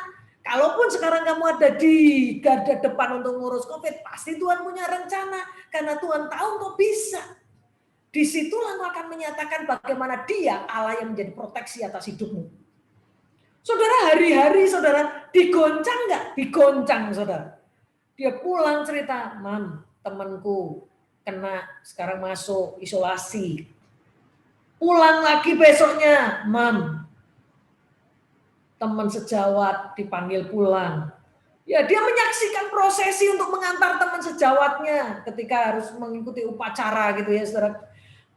Kalaupun sekarang kamu ada di garda depan untuk ngurus COVID, pasti Tuhan punya rencana. Karena Tuhan tahu kok bisa. Disitulah akan menyatakan bagaimana dia Allah yang menjadi proteksi atas hidupmu. Saudara, hari-hari saudara digoncang nggak? Digoncang saudara. Dia pulang cerita, Mam, temanku kena sekarang masuk isolasi. Pulang lagi besoknya, Mam, teman sejawat dipanggil pulang. Ya dia menyaksikan prosesi untuk mengantar teman sejawatnya ketika harus mengikuti upacara gitu ya saudara.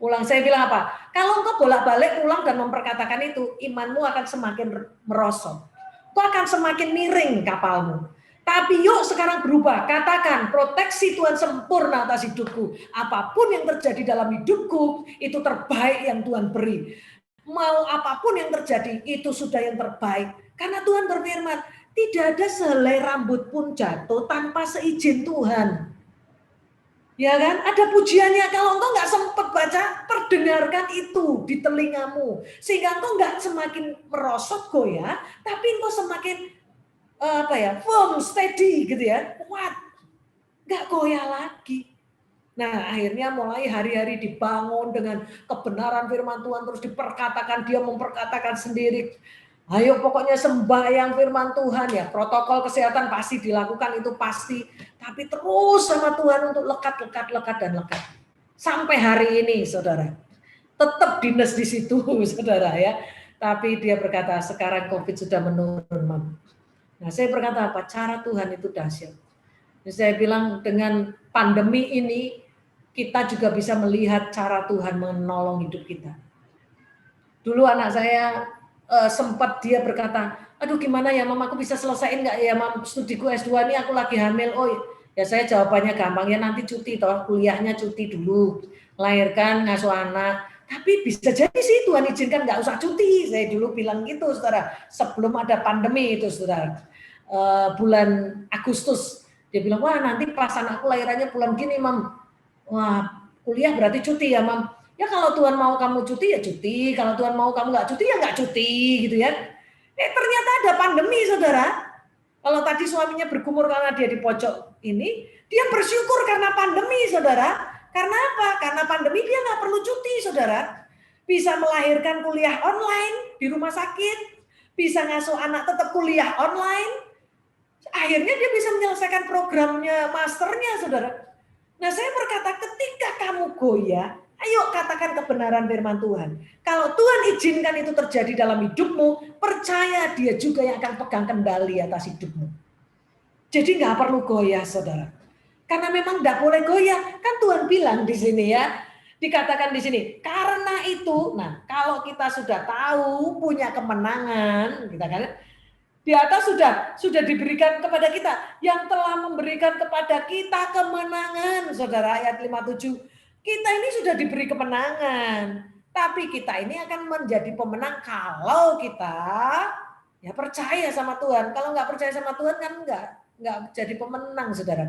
Ulang, saya bilang apa? Kalau engkau bolak-balik ulang dan memperkatakan itu, imanmu akan semakin merosot. Kau akan semakin miring kapalmu. Tapi yuk sekarang berubah. Katakan, proteksi Tuhan sempurna atas hidupku. Apapun yang terjadi dalam hidupku, itu terbaik yang Tuhan beri. Mau apapun yang terjadi, itu sudah yang terbaik. Karena Tuhan berfirman, tidak ada sehelai rambut pun jatuh tanpa seizin Tuhan. Ya kan? Ada pujiannya. Kalau engkau nggak sempat baca, perdengarkan itu di telingamu. Sehingga engkau nggak semakin merosot goyah, tapi engkau semakin firm, steady gitu ya. Kuat. Nggak goyah lagi. Nah, akhirnya mulai hari-hari dibangun dengan kebenaran firman Tuhan, terus diperkatakan, dia memperkatakan sendiri. Ayo pokoknya sembahyang firman Tuhan ya, protokol kesehatan pasti dilakukan, itu pasti. Tapi terus sama Tuhan untuk lekat dan lekat. Sampai hari ini saudara, tetap dinas di situ saudara ya. Tapi dia berkata sekarang COVID sudah menurun, Mam. Nah saya berkata apa? Cara Tuhan itu dahsyat. Saya bilang dengan pandemi ini kita juga bisa melihat cara Tuhan menolong hidup kita. Dulu anak saya sempat dia berkata, aduh gimana ya Mam, aku bisa selesaiin nggak ya Mam studiku S2 ini, aku lagi hamil. Oh ya, saya jawabannya gampang ya, nanti cuti toh, kuliahnya cuti dulu, lahirkan ngasuh anak. Tapi bisa jadi sih Tuhan izinkan nggak usah cuti. Saya dulu bilang gitu saudara, sebelum ada pandemi itu saudara, bulan Agustus. Dia bilang, wah nanti pas anakku lahirannya bulan gini Mam, wah kuliah berarti cuti ya Mam. Ya kalau Tuhan mau kamu cuti ya cuti, kalau Tuhan mau kamu nggak cuti ya nggak cuti gitu ya. Ternyata ada pandemi saudara. Kalau tadi suaminya bergumur karena dia di pojok ini, dia bersyukur karena pandemi saudara. Karena apa? Karena pandemi dia nggak perlu cuti saudara. Bisa melahirkan kuliah online di rumah sakit, bisa ngasuh anak tetap kuliah online. Akhirnya dia bisa menyelesaikan programnya masternya saudara. Nah saya berkata ketika kamu goyah, ayo katakan kebenaran firman Tuhan. Kalau Tuhan izinkan itu terjadi dalam hidupmu, percaya dia juga yang akan pegang kendali atas hidupmu. Jadi nggak perlu goyah, saudara. Karena memang nggak boleh goyah. Kan Tuhan bilang di sini ya, dikatakan di sini. Karena itu, nah kalau kita sudah tahu punya kemenangan, kita kan di atas sudah diberikan kepada kita, yang telah memberikan kepada kita kemenangan, saudara, ayat 57. Kita ini sudah diberi kemenangan, tapi kita ini akan menjadi pemenang kalau kita ya percaya sama Tuhan. Kalau nggak percaya sama Tuhan kan nggak jadi pemenang, saudara.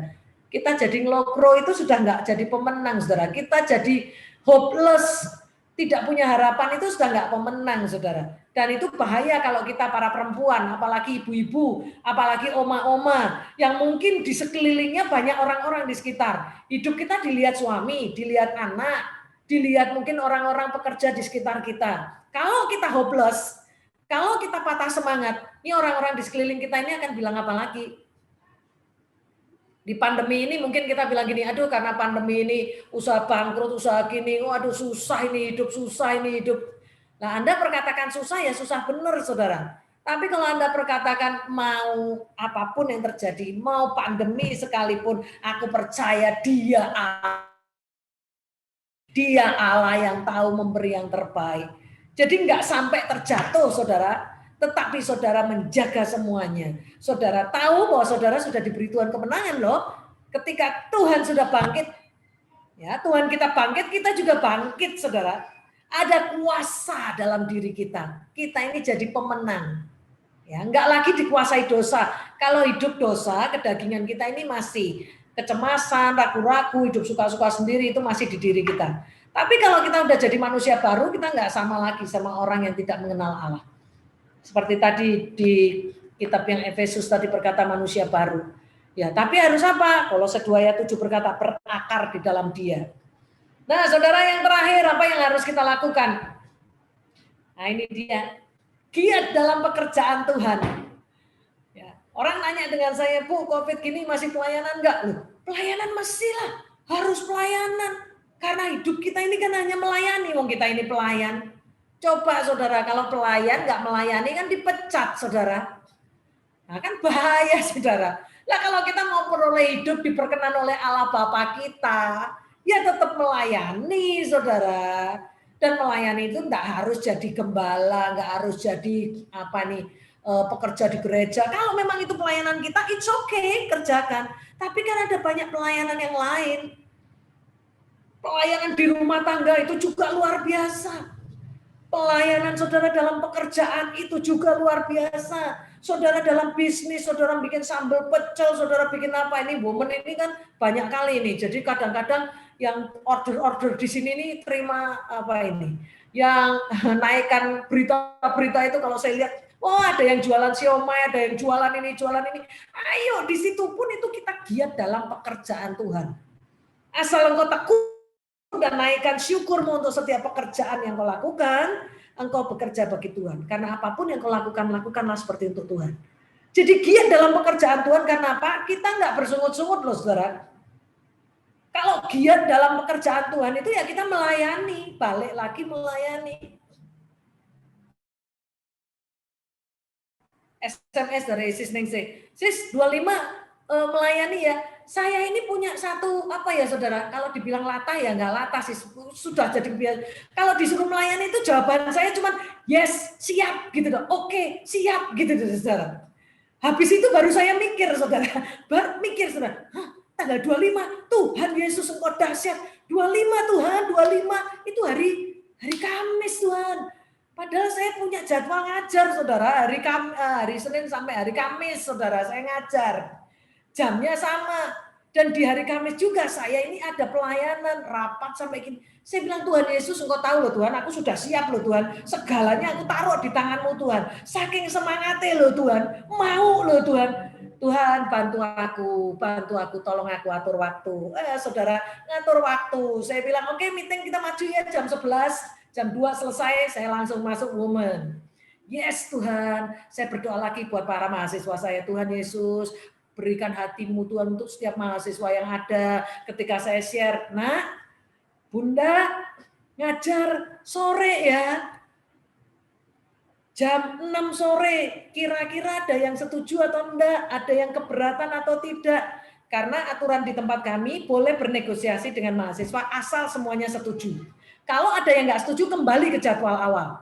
Kita jadi ngelokro itu sudah nggak jadi pemenang, saudara. Kita jadi hopeless, tidak punya harapan itu sudah nggak pemenang, saudara. Dan itu bahaya kalau kita para perempuan, apalagi ibu-ibu, apalagi oma-oma, yang mungkin di sekelilingnya banyak orang-orang di sekitar. Hidup kita dilihat suami, dilihat anak, dilihat mungkin orang-orang pekerja di sekitar kita. Kalau kita hopeless, kalau kita patah semangat, ini orang-orang di sekeliling kita ini akan bilang apa lagi? Di pandemi ini mungkin kita bilang gini, aduh karena pandemi ini usaha bangkrut, usaha gini, waduh susah ini hidup. Nah Anda perkatakan susah ya susah benar saudara. Tapi kalau Anda perkatakan mau apapun yang terjadi, mau pandemi sekalipun, aku percaya dia Allah yang tahu memberi yang terbaik. Jadi nggak sampai terjatuh saudara, tetapi saudara menjaga semuanya. Saudara tahu bahwa saudara sudah diberi Tuhan kemenangan loh. Ketika Tuhan sudah bangkit, ya Tuhan kita bangkit, kita juga bangkit saudara. Ada kuasa dalam diri kita. Kita ini jadi pemenang. Ya, enggak lagi dikuasai dosa. Kalau hidup dosa, kedagingan kita ini masih kecemasan, ragu-ragu, hidup suka-suka sendiri itu masih di diri kita. Tapi kalau kita udah jadi manusia baru, kita enggak sama lagi sama orang yang tidak mengenal Allah. Seperti tadi di kitab yang Efesus tadi berkata manusia baru. Ya, tapi harus apa? Kolose 2 ayat 7 berkata berakar di dalam Dia. Nah, saudara yang terakhir apa yang harus kita lakukan? Nah, ini dia. Giat dalam pekerjaan Tuhan. Ya, orang nanya dengan saya, Bu, COVID gini masih pelayanan enggak? Loh, pelayanan masih lah. Harus pelayanan. Karena hidup kita ini kan hanya melayani. Wong kita ini pelayan. Coba saudara, kalau pelayan nggak melayani kan dipecat saudara. Nah kan bahaya saudara. Lah kalau kita mau peroleh hidup diperkenan oleh Allah Bapa kita, ya tetap melayani, saudara. Dan melayani itu enggak harus jadi gembala, enggak harus jadi pekerja di gereja. Kalau memang itu pelayanan kita, it's okay, kerjakan. Tapi kan ada banyak pelayanan yang lain. Pelayanan di rumah tangga itu juga luar biasa. Pelayanan saudara dalam pekerjaan itu juga luar biasa. Saudara dalam bisnis, saudara bikin sambal pecel, saudara bikin apa ini, woman ini kan banyak kali ini. Jadi kadang-kadang yang order-order di sini nih terima apa ini, yang naikkan berita-berita itu kalau saya lihat, oh ada yang jualan siomay, ada yang jualan ini. Ayo di situ pun itu kita giat dalam pekerjaan Tuhan. Asal engkau tekun dan naikkan syukurmu untuk setiap pekerjaan yang kau lakukan, engkau bekerja bagi Tuhan. Karena apapun yang kau lakukan, lakukanlah seperti untuk Tuhan. Jadi giat dalam pekerjaan Tuhan karena apa? Kita nggak bersungut-sungut loh saudara. Kalau giat dalam pekerjaan Tuhan itu ya kita melayani, balik lagi melayani. SMS dari Sis Ningsih, Sis 25 melayani ya. Saya ini punya satu saudara, kalau dibilang latah ya nggak latah sih, sudah jadi biasa. Kalau disuruh melayani itu jawaban saya cuma yes, siap gitu loh. Oke, siap gitu loh saudara. Habis itu baru saya mikir saudara. Hah, tanggal 25 Tuhan Yesus engkau dahsyat. 25 Tuhan, 25 itu hari Kamis Tuhan. Padahal saya punya jadwal ngajar saudara, hari Senin sampai hari Kamis saudara saya ngajar. Jamnya sama. Dan di hari Kamis juga saya ini ada pelayanan, rapat sampai gini. Saya bilang Tuhan Yesus engkau tahu loh Tuhan, aku sudah siap loh Tuhan. Segalanya aku taruh di tanganmu Tuhan. Saking semangatnya loh Tuhan, mau loh Tuhan. Tuhan bantu aku, tolong aku atur waktu. Saudara ngatur waktu. Saya bilang oke, meeting kita maju ya jam 11, jam 2 selesai, saya langsung masuk woman. Yes Tuhan, saya berdoa lagi buat para mahasiswa saya. Tuhan Yesus, berikan hatimu Tuhan untuk setiap mahasiswa yang ada. Ketika saya share, nak, bunda ngajar sore ya, jam 6 sore, kira-kira ada yang setuju atau enggak, ada yang keberatan atau tidak. Karena aturan di tempat kami boleh bernegosiasi dengan mahasiswa asal semuanya setuju. Kalau ada yang enggak setuju, kembali ke jadwal awal.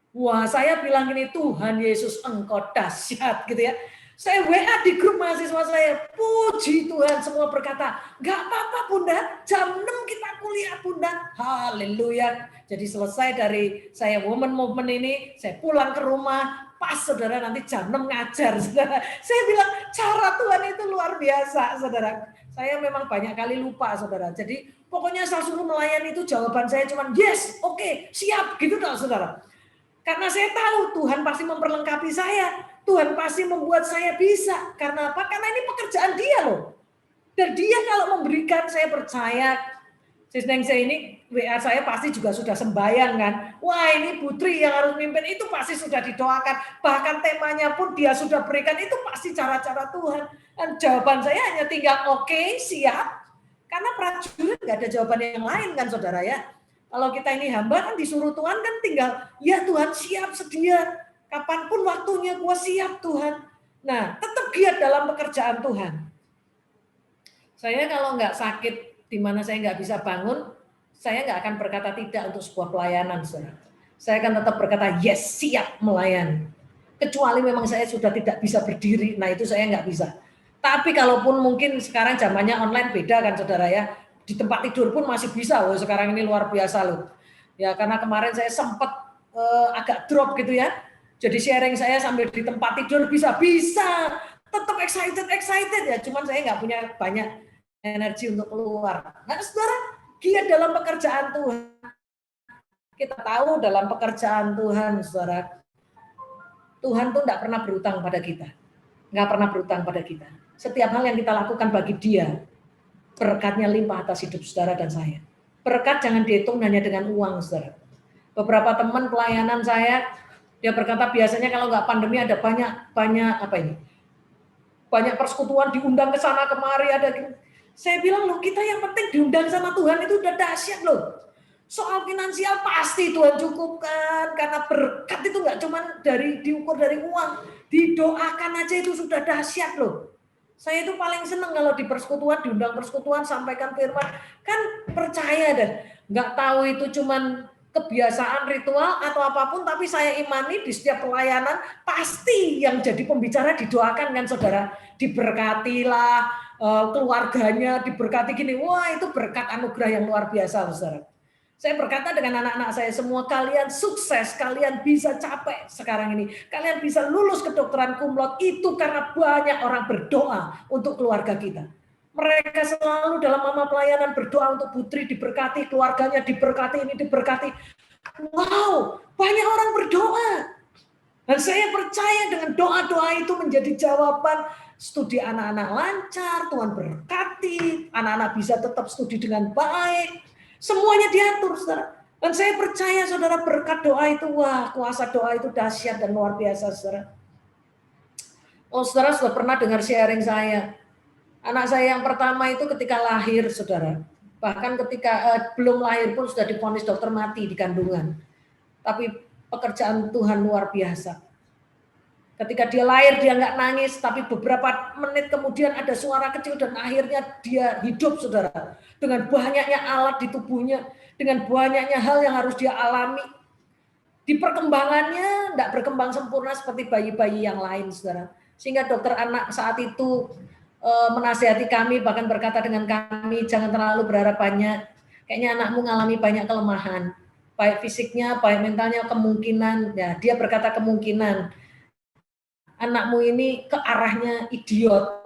Wah, saya bilang ini, Tuhan Yesus engkau dahsyat gitu ya. Saya WA di grup mahasiswa saya, puji Tuhan, semua berkata, nggak apa-apa bunda, jam 6 kita kuliah bunda, haleluya. Jadi selesai dari saya woman movement ini, saya pulang ke rumah, pas saudara nanti jam 6 ngajar, saudara. Saya bilang cara Tuhan itu luar biasa, saudara. Saya memang banyak kali lupa, saudara. Jadi pokoknya saya suruh melayani itu jawaban saya cuma yes, oke, siap, gitu dong, saudara. Karena saya tahu Tuhan pasti memperlengkapi saya. Tuhan pasti membuat saya bisa. Karena apa? Karena ini pekerjaan dia loh. Dan dia kalau memberikan, saya percaya. Sis Ningsih ini, WA saya pasti juga sudah sembayang kan. Wah ini Putri yang harus mimpin, itu pasti sudah didoakan. Bahkan temanya pun dia sudah berikan, itu pasti cara-cara Tuhan. Dan jawaban saya hanya tinggal oke, siap. Karena prajurit nggak ada jawaban yang lain kan saudara ya. Kalau kita ini hamba kan disuruh Tuhan kan tinggal, ya Tuhan siap sedia. Kapanpun waktunya gua siap Tuhan. Nah, tetap giat dalam pekerjaan Tuhan. Saya kalau nggak sakit, di mana saya nggak bisa bangun, saya nggak akan berkata tidak untuk sebuah pelayanan. Saya akan tetap berkata yes, siap melayani. Kecuali memang saya sudah tidak bisa berdiri, nah itu saya nggak bisa. Tapi kalaupun mungkin sekarang zamannya online beda kan saudara ya, di tempat tidur pun masih bisa loh, sekarang ini luar biasa loh. Ya karena kemarin saya sempat agak drop gitu ya. Jadi sharing saya sambil di tempat tidur bisa tetap excited ya. Cuman saya nggak punya banyak energi untuk keluar. Nah, saudara, giat dalam pekerjaan Tuhan. Kita tahu dalam pekerjaan Tuhan, saudara, Tuhan tuh nggak pernah berutang pada kita, nggak pernah berutang pada kita. Setiap hal yang kita lakukan bagi Dia, berkatnya limpah atas hidup saudara dan saya. Berkat jangan dihitung hanya dengan uang, saudara. Beberapa teman pelayanan saya, dia berkata biasanya kalau nggak pandemi ada banyak persekutuan diundang ke sana kemari ada. Saya bilang loh kita yang penting diundang sama Tuhan itu udah dahsyat loh. Soal finansial pasti Tuhan cukupkan karena berkat itu nggak cuma diukur dari uang, didoakan aja itu sudah dahsyat loh. Saya itu paling seneng kalau di persekutuan, diundang persekutuan, sampaikan firman. Kan percaya deh, nggak tahu itu cuman kebiasaan ritual atau apapun, tapi saya imani di setiap pelayanan pasti yang jadi pembicara didoakan kan saudara. Diberkatilah keluarganya, diberkati gini. Wah itu berkat anugerah yang luar biasa saudara. Saya berkata dengan anak-anak saya semua, kalian sukses, kalian bisa capek sekarang ini. Kalian bisa lulus kedokteran cum laude itu karena banyak orang berdoa untuk keluarga kita. Mereka selalu dalam mama pelayanan berdoa untuk Putri diberkati, keluarganya diberkati, ini diberkati. Wow, banyak orang berdoa. Dan saya percaya dengan doa-doa itu menjadi jawaban. Studi anak-anak lancar, Tuhan berkati, anak-anak bisa tetap studi dengan baik. Semuanya diatur, saudara. Dan saya percaya, saudara, berkat doa itu, wah, kuasa doa itu dahsyat dan luar biasa, saudara. Oh, saudara sudah pernah dengar sharing saya. Anak saya yang pertama itu ketika lahir, saudara. Bahkan ketika belum lahir pun sudah divonis dokter mati di kandungan. Tapi pekerjaan Tuhan luar biasa. Ketika dia lahir dia nggak nangis, tapi beberapa menit kemudian ada suara kecil dan akhirnya dia hidup, saudara. Dengan banyaknya alat di tubuhnya, dengan banyaknya hal yang harus dia alami. Di perkembangannya nggak berkembang sempurna seperti bayi-bayi yang lain, saudara. Sehingga dokter anak saat itu menasihati kami, bahkan berkata dengan kami, jangan terlalu berharap banyak. Kayaknya anakmu mengalami banyak kelemahan. Baik fisiknya, baik mentalnya, kemungkinan. Ya, dia berkata kemungkinan. Anakmu ini ke arahnya idiot.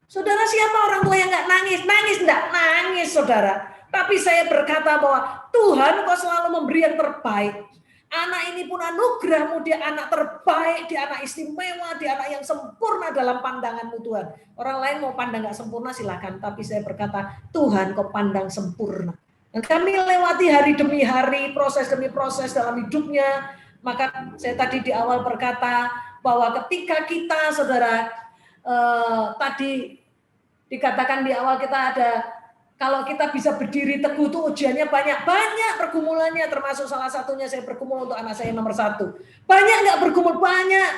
Saudara, siapa orang tua yang nggak nangis? Nangis enggak? Nangis, saudara. Tapi saya berkata bahwa Tuhan kau selalu memberi yang terbaik. Anak ini pun anugerahmu, dia anak terbaik, dia anak istimewa, dia anak yang sempurna dalam pandanganmu Tuhan. Orang lain mau pandang nggak sempurna silahkan, tapi saya berkata Tuhan kau pandang sempurna. Dan kami lewati hari demi hari, proses demi proses dalam hidupnya. Maka saya tadi di awal berkata bahwa ketika kita, saudara, tadi dikatakan di awal kita ada, kalau kita bisa berdiri teguh tuh ujiannya banyak pergumulannya, termasuk salah satunya saya bergumul untuk anak saya nomor 1. Banyak nggak bergumul? Banyak.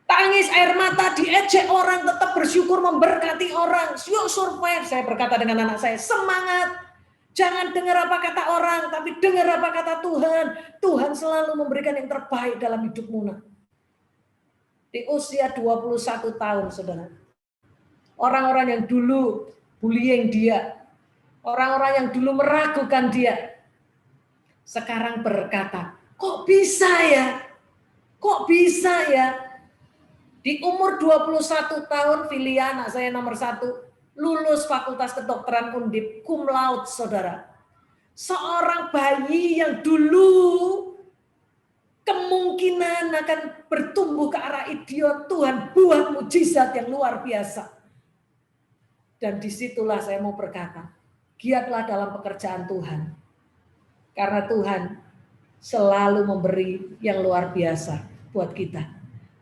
Tangis, air mata, diejek orang, tetap bersyukur, memberkati orang. Yuk survive, saya berkata dengan anak saya, semangat. Jangan dengar apa kata orang, tapi dengar apa kata Tuhan. Tuhan selalu memberikan yang terbaik dalam hidupmu. Di usia 21 tahun, saudara. Orang-orang yang dulu bullying dia, orang-orang yang dulu meragukan dia, sekarang berkata, kok bisa ya? Kok bisa ya? Di umur 21 tahun, Filia, anak saya nomor 1, lulus Fakultas Kedokteran Undip, cum laude, saudara. Seorang bayi yang dulu kemungkinan akan bertumbuh ke arah idiot, Tuhan buat mujizat yang luar biasa. Dan disitulah saya mau berkata, giatlah dalam pekerjaan Tuhan. Karena Tuhan selalu memberi yang luar biasa buat kita.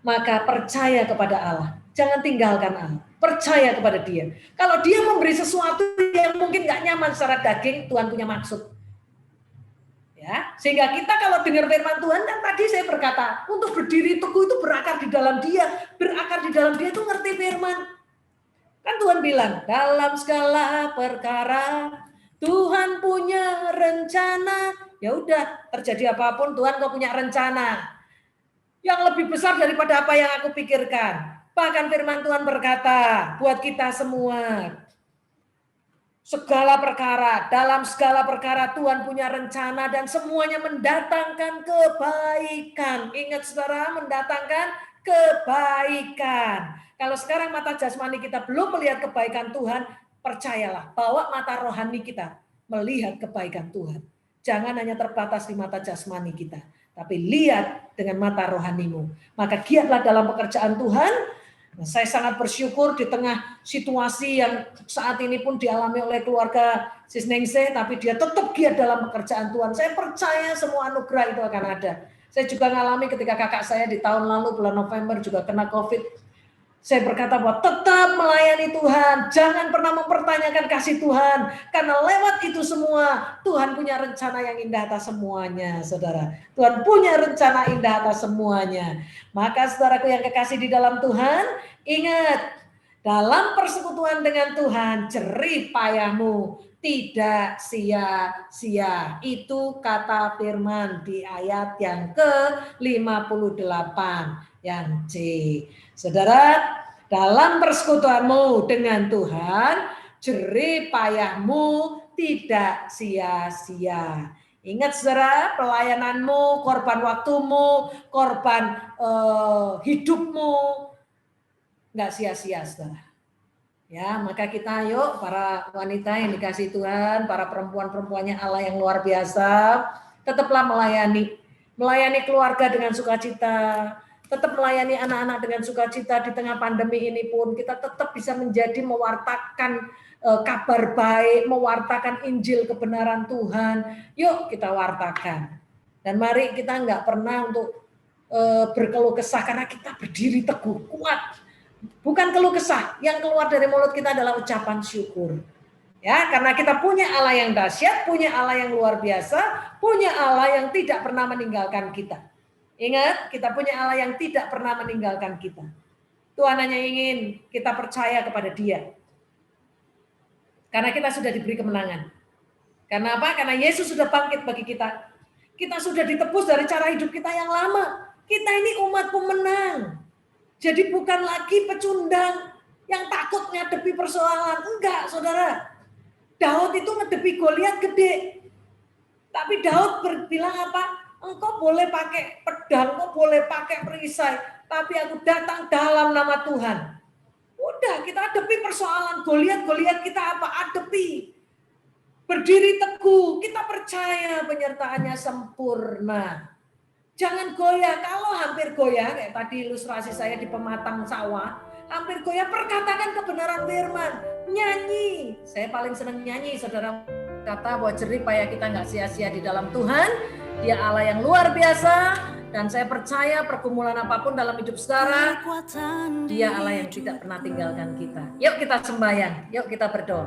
Maka percaya kepada Allah. Jangan tinggalkan Allah. Percaya kepada dia. Kalau dia memberi sesuatu yang mungkin gak nyaman secara daging, Tuhan punya maksud. Ya, sehingga kita kalau dengar firman Tuhan, kan tadi saya berkata, untuk berdiri teguh itu berakar di dalam dia. Berakar di dalam dia itu ngerti firman. Kan Tuhan bilang, dalam segala perkara Tuhan punya rencana. Ya udah, terjadi apapun Tuhan kau punya rencana yang lebih besar daripada apa yang aku pikirkan. Bahkan firman Tuhan berkata buat kita semua, segala perkara, dalam segala perkara Tuhan punya rencana dan semuanya mendatangkan kebaikan. Ingat saudara, mendatangkan kebaikan. Kalau sekarang mata jasmani kita belum melihat kebaikan Tuhan, percayalah, bawa mata rohani kita melihat kebaikan Tuhan. Jangan hanya terbatas di mata jasmani kita, tapi lihat dengan mata rohanimu. Maka giatlah dalam pekerjaan Tuhan. Nah, saya sangat bersyukur di tengah situasi yang saat ini pun dialami oleh keluarga Sis Ningsih, tapi dia tetap giat dalam pekerjaan Tuhan. Saya percaya semua anugerah itu akan ada. Saya juga mengalami ketika kakak saya di tahun lalu bulan November juga kena COVID. Saya berkata bahwa tetap melayani Tuhan, jangan pernah mempertanyakan kasih Tuhan, karena lewat itu semua Tuhan punya rencana yang indah atas semuanya, saudara. Tuhan punya rencana indah atas semuanya. Maka saudaraku yang kekasih di dalam Tuhan, ingat, Dalam persekutuan dengan Tuhan, jerih payahmu tidak sia-sia. Itu kata firman di ayat yang ke-58 yang C. Saudara, dalam persekutuanmu dengan Tuhan, jerih payahmu tidak sia-sia. Ingat saudara, pelayananmu, korban waktumu, korban hidupmu, nggak sia-sia saudara. Ya, maka kita yuk para wanita yang dikasih Tuhan, para perempuan-perempuannya Allah yang luar biasa, tetaplah melayani keluarga dengan sukacita, tetap melayani anak-anak dengan sukacita di tengah pandemi ini pun kita tetap bisa menjadi mewartakan kabar baik, mewartakan Injil kebenaran Tuhan. Yuk kita wartakan. Dan mari kita nggak pernah untuk berkeluh kesah karena kita berdiri teguh, kuat. Bukan keluh kesah, yang keluar dari mulut kita adalah ucapan syukur. Ya, karena kita punya Allah yang dahsyat, punya Allah yang luar biasa, punya Allah yang tidak pernah meninggalkan kita. Ingat, kita punya Allah yang tidak pernah meninggalkan kita. Tuhan hanya ingin kita percaya kepada Dia. Karena kita sudah diberi kemenangan. Karena apa? Karena Yesus sudah bangkit bagi kita. Kita sudah ditebus dari cara hidup kita yang lama. Kita ini umat pemenang. Jadi bukan lagi pecundang yang takut ngadepi persoalan. Enggak, saudara. Daud itu ngadepi Goliat gede. Tapi Daud berbilang apa? Engkau boleh pakai pedang, engkau boleh pakai perisai. Tapi aku datang dalam nama Tuhan. Udah, kita hadapi persoalan Goliat kita apa? Hadapi. Berdiri teguh, kita percaya penyertaannya sempurna. Jangan goyah, kalau hampir goyah, kayak tadi ilustrasi saya di pematang sawah, hampir goyah, perkatakan kebenaran firman, nyanyi. Saya paling senang nyanyi, saudara, kata bahwa jerih payah kita nggak sia-sia di dalam Tuhan, Dia Allah yang luar biasa, dan saya percaya pergumulan apapun dalam hidup saudara, Dia Allah yang tidak pernah tinggalkan kita. Yuk kita sembahyang, yuk kita berdoa.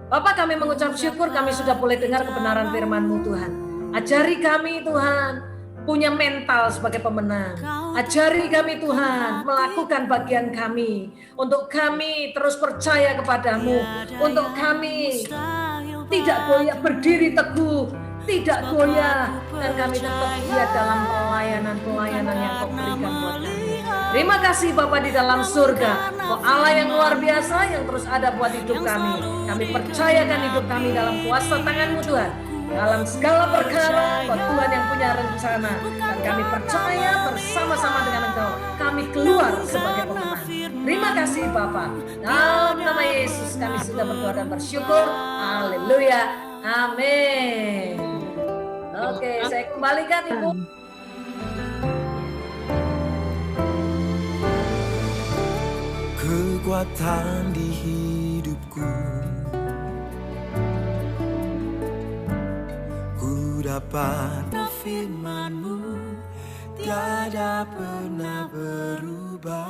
Bapak, kami mengucap syukur kami sudah boleh dengar kebenaran firman-Mu Tuhan. Ajari kami Tuhan, punya mental sebagai pemenang. Ajari kami Tuhan melakukan bagian kami. Untuk kami terus percaya kepadamu. Untuk kami tidak goyah, berdiri teguh, tidak goyah. Dan kami tetap giat dalam pelayanan yang Kau berikan buat kami. Terima kasih Bapa di dalam surga. Kau Allah yang luar biasa yang terus ada buat hidup kami. Kami percayakan hidup kami dalam kuasa tangan-Mu Tuhan. Dalam segala perkara, Kau Tuhan yang punya rencana. Dan kami percaya bersama-sama dengan Engkau, kami keluar sebagai pemenang. Terima kasih Bapa. Dalam nama Yesus kami sudah berdoa dan bersyukur. Haleluya. Amin. Oke, saya kembalikan Ibu. Kekuatan di hidupku, dapat firman-Mu tiada pernah berubah.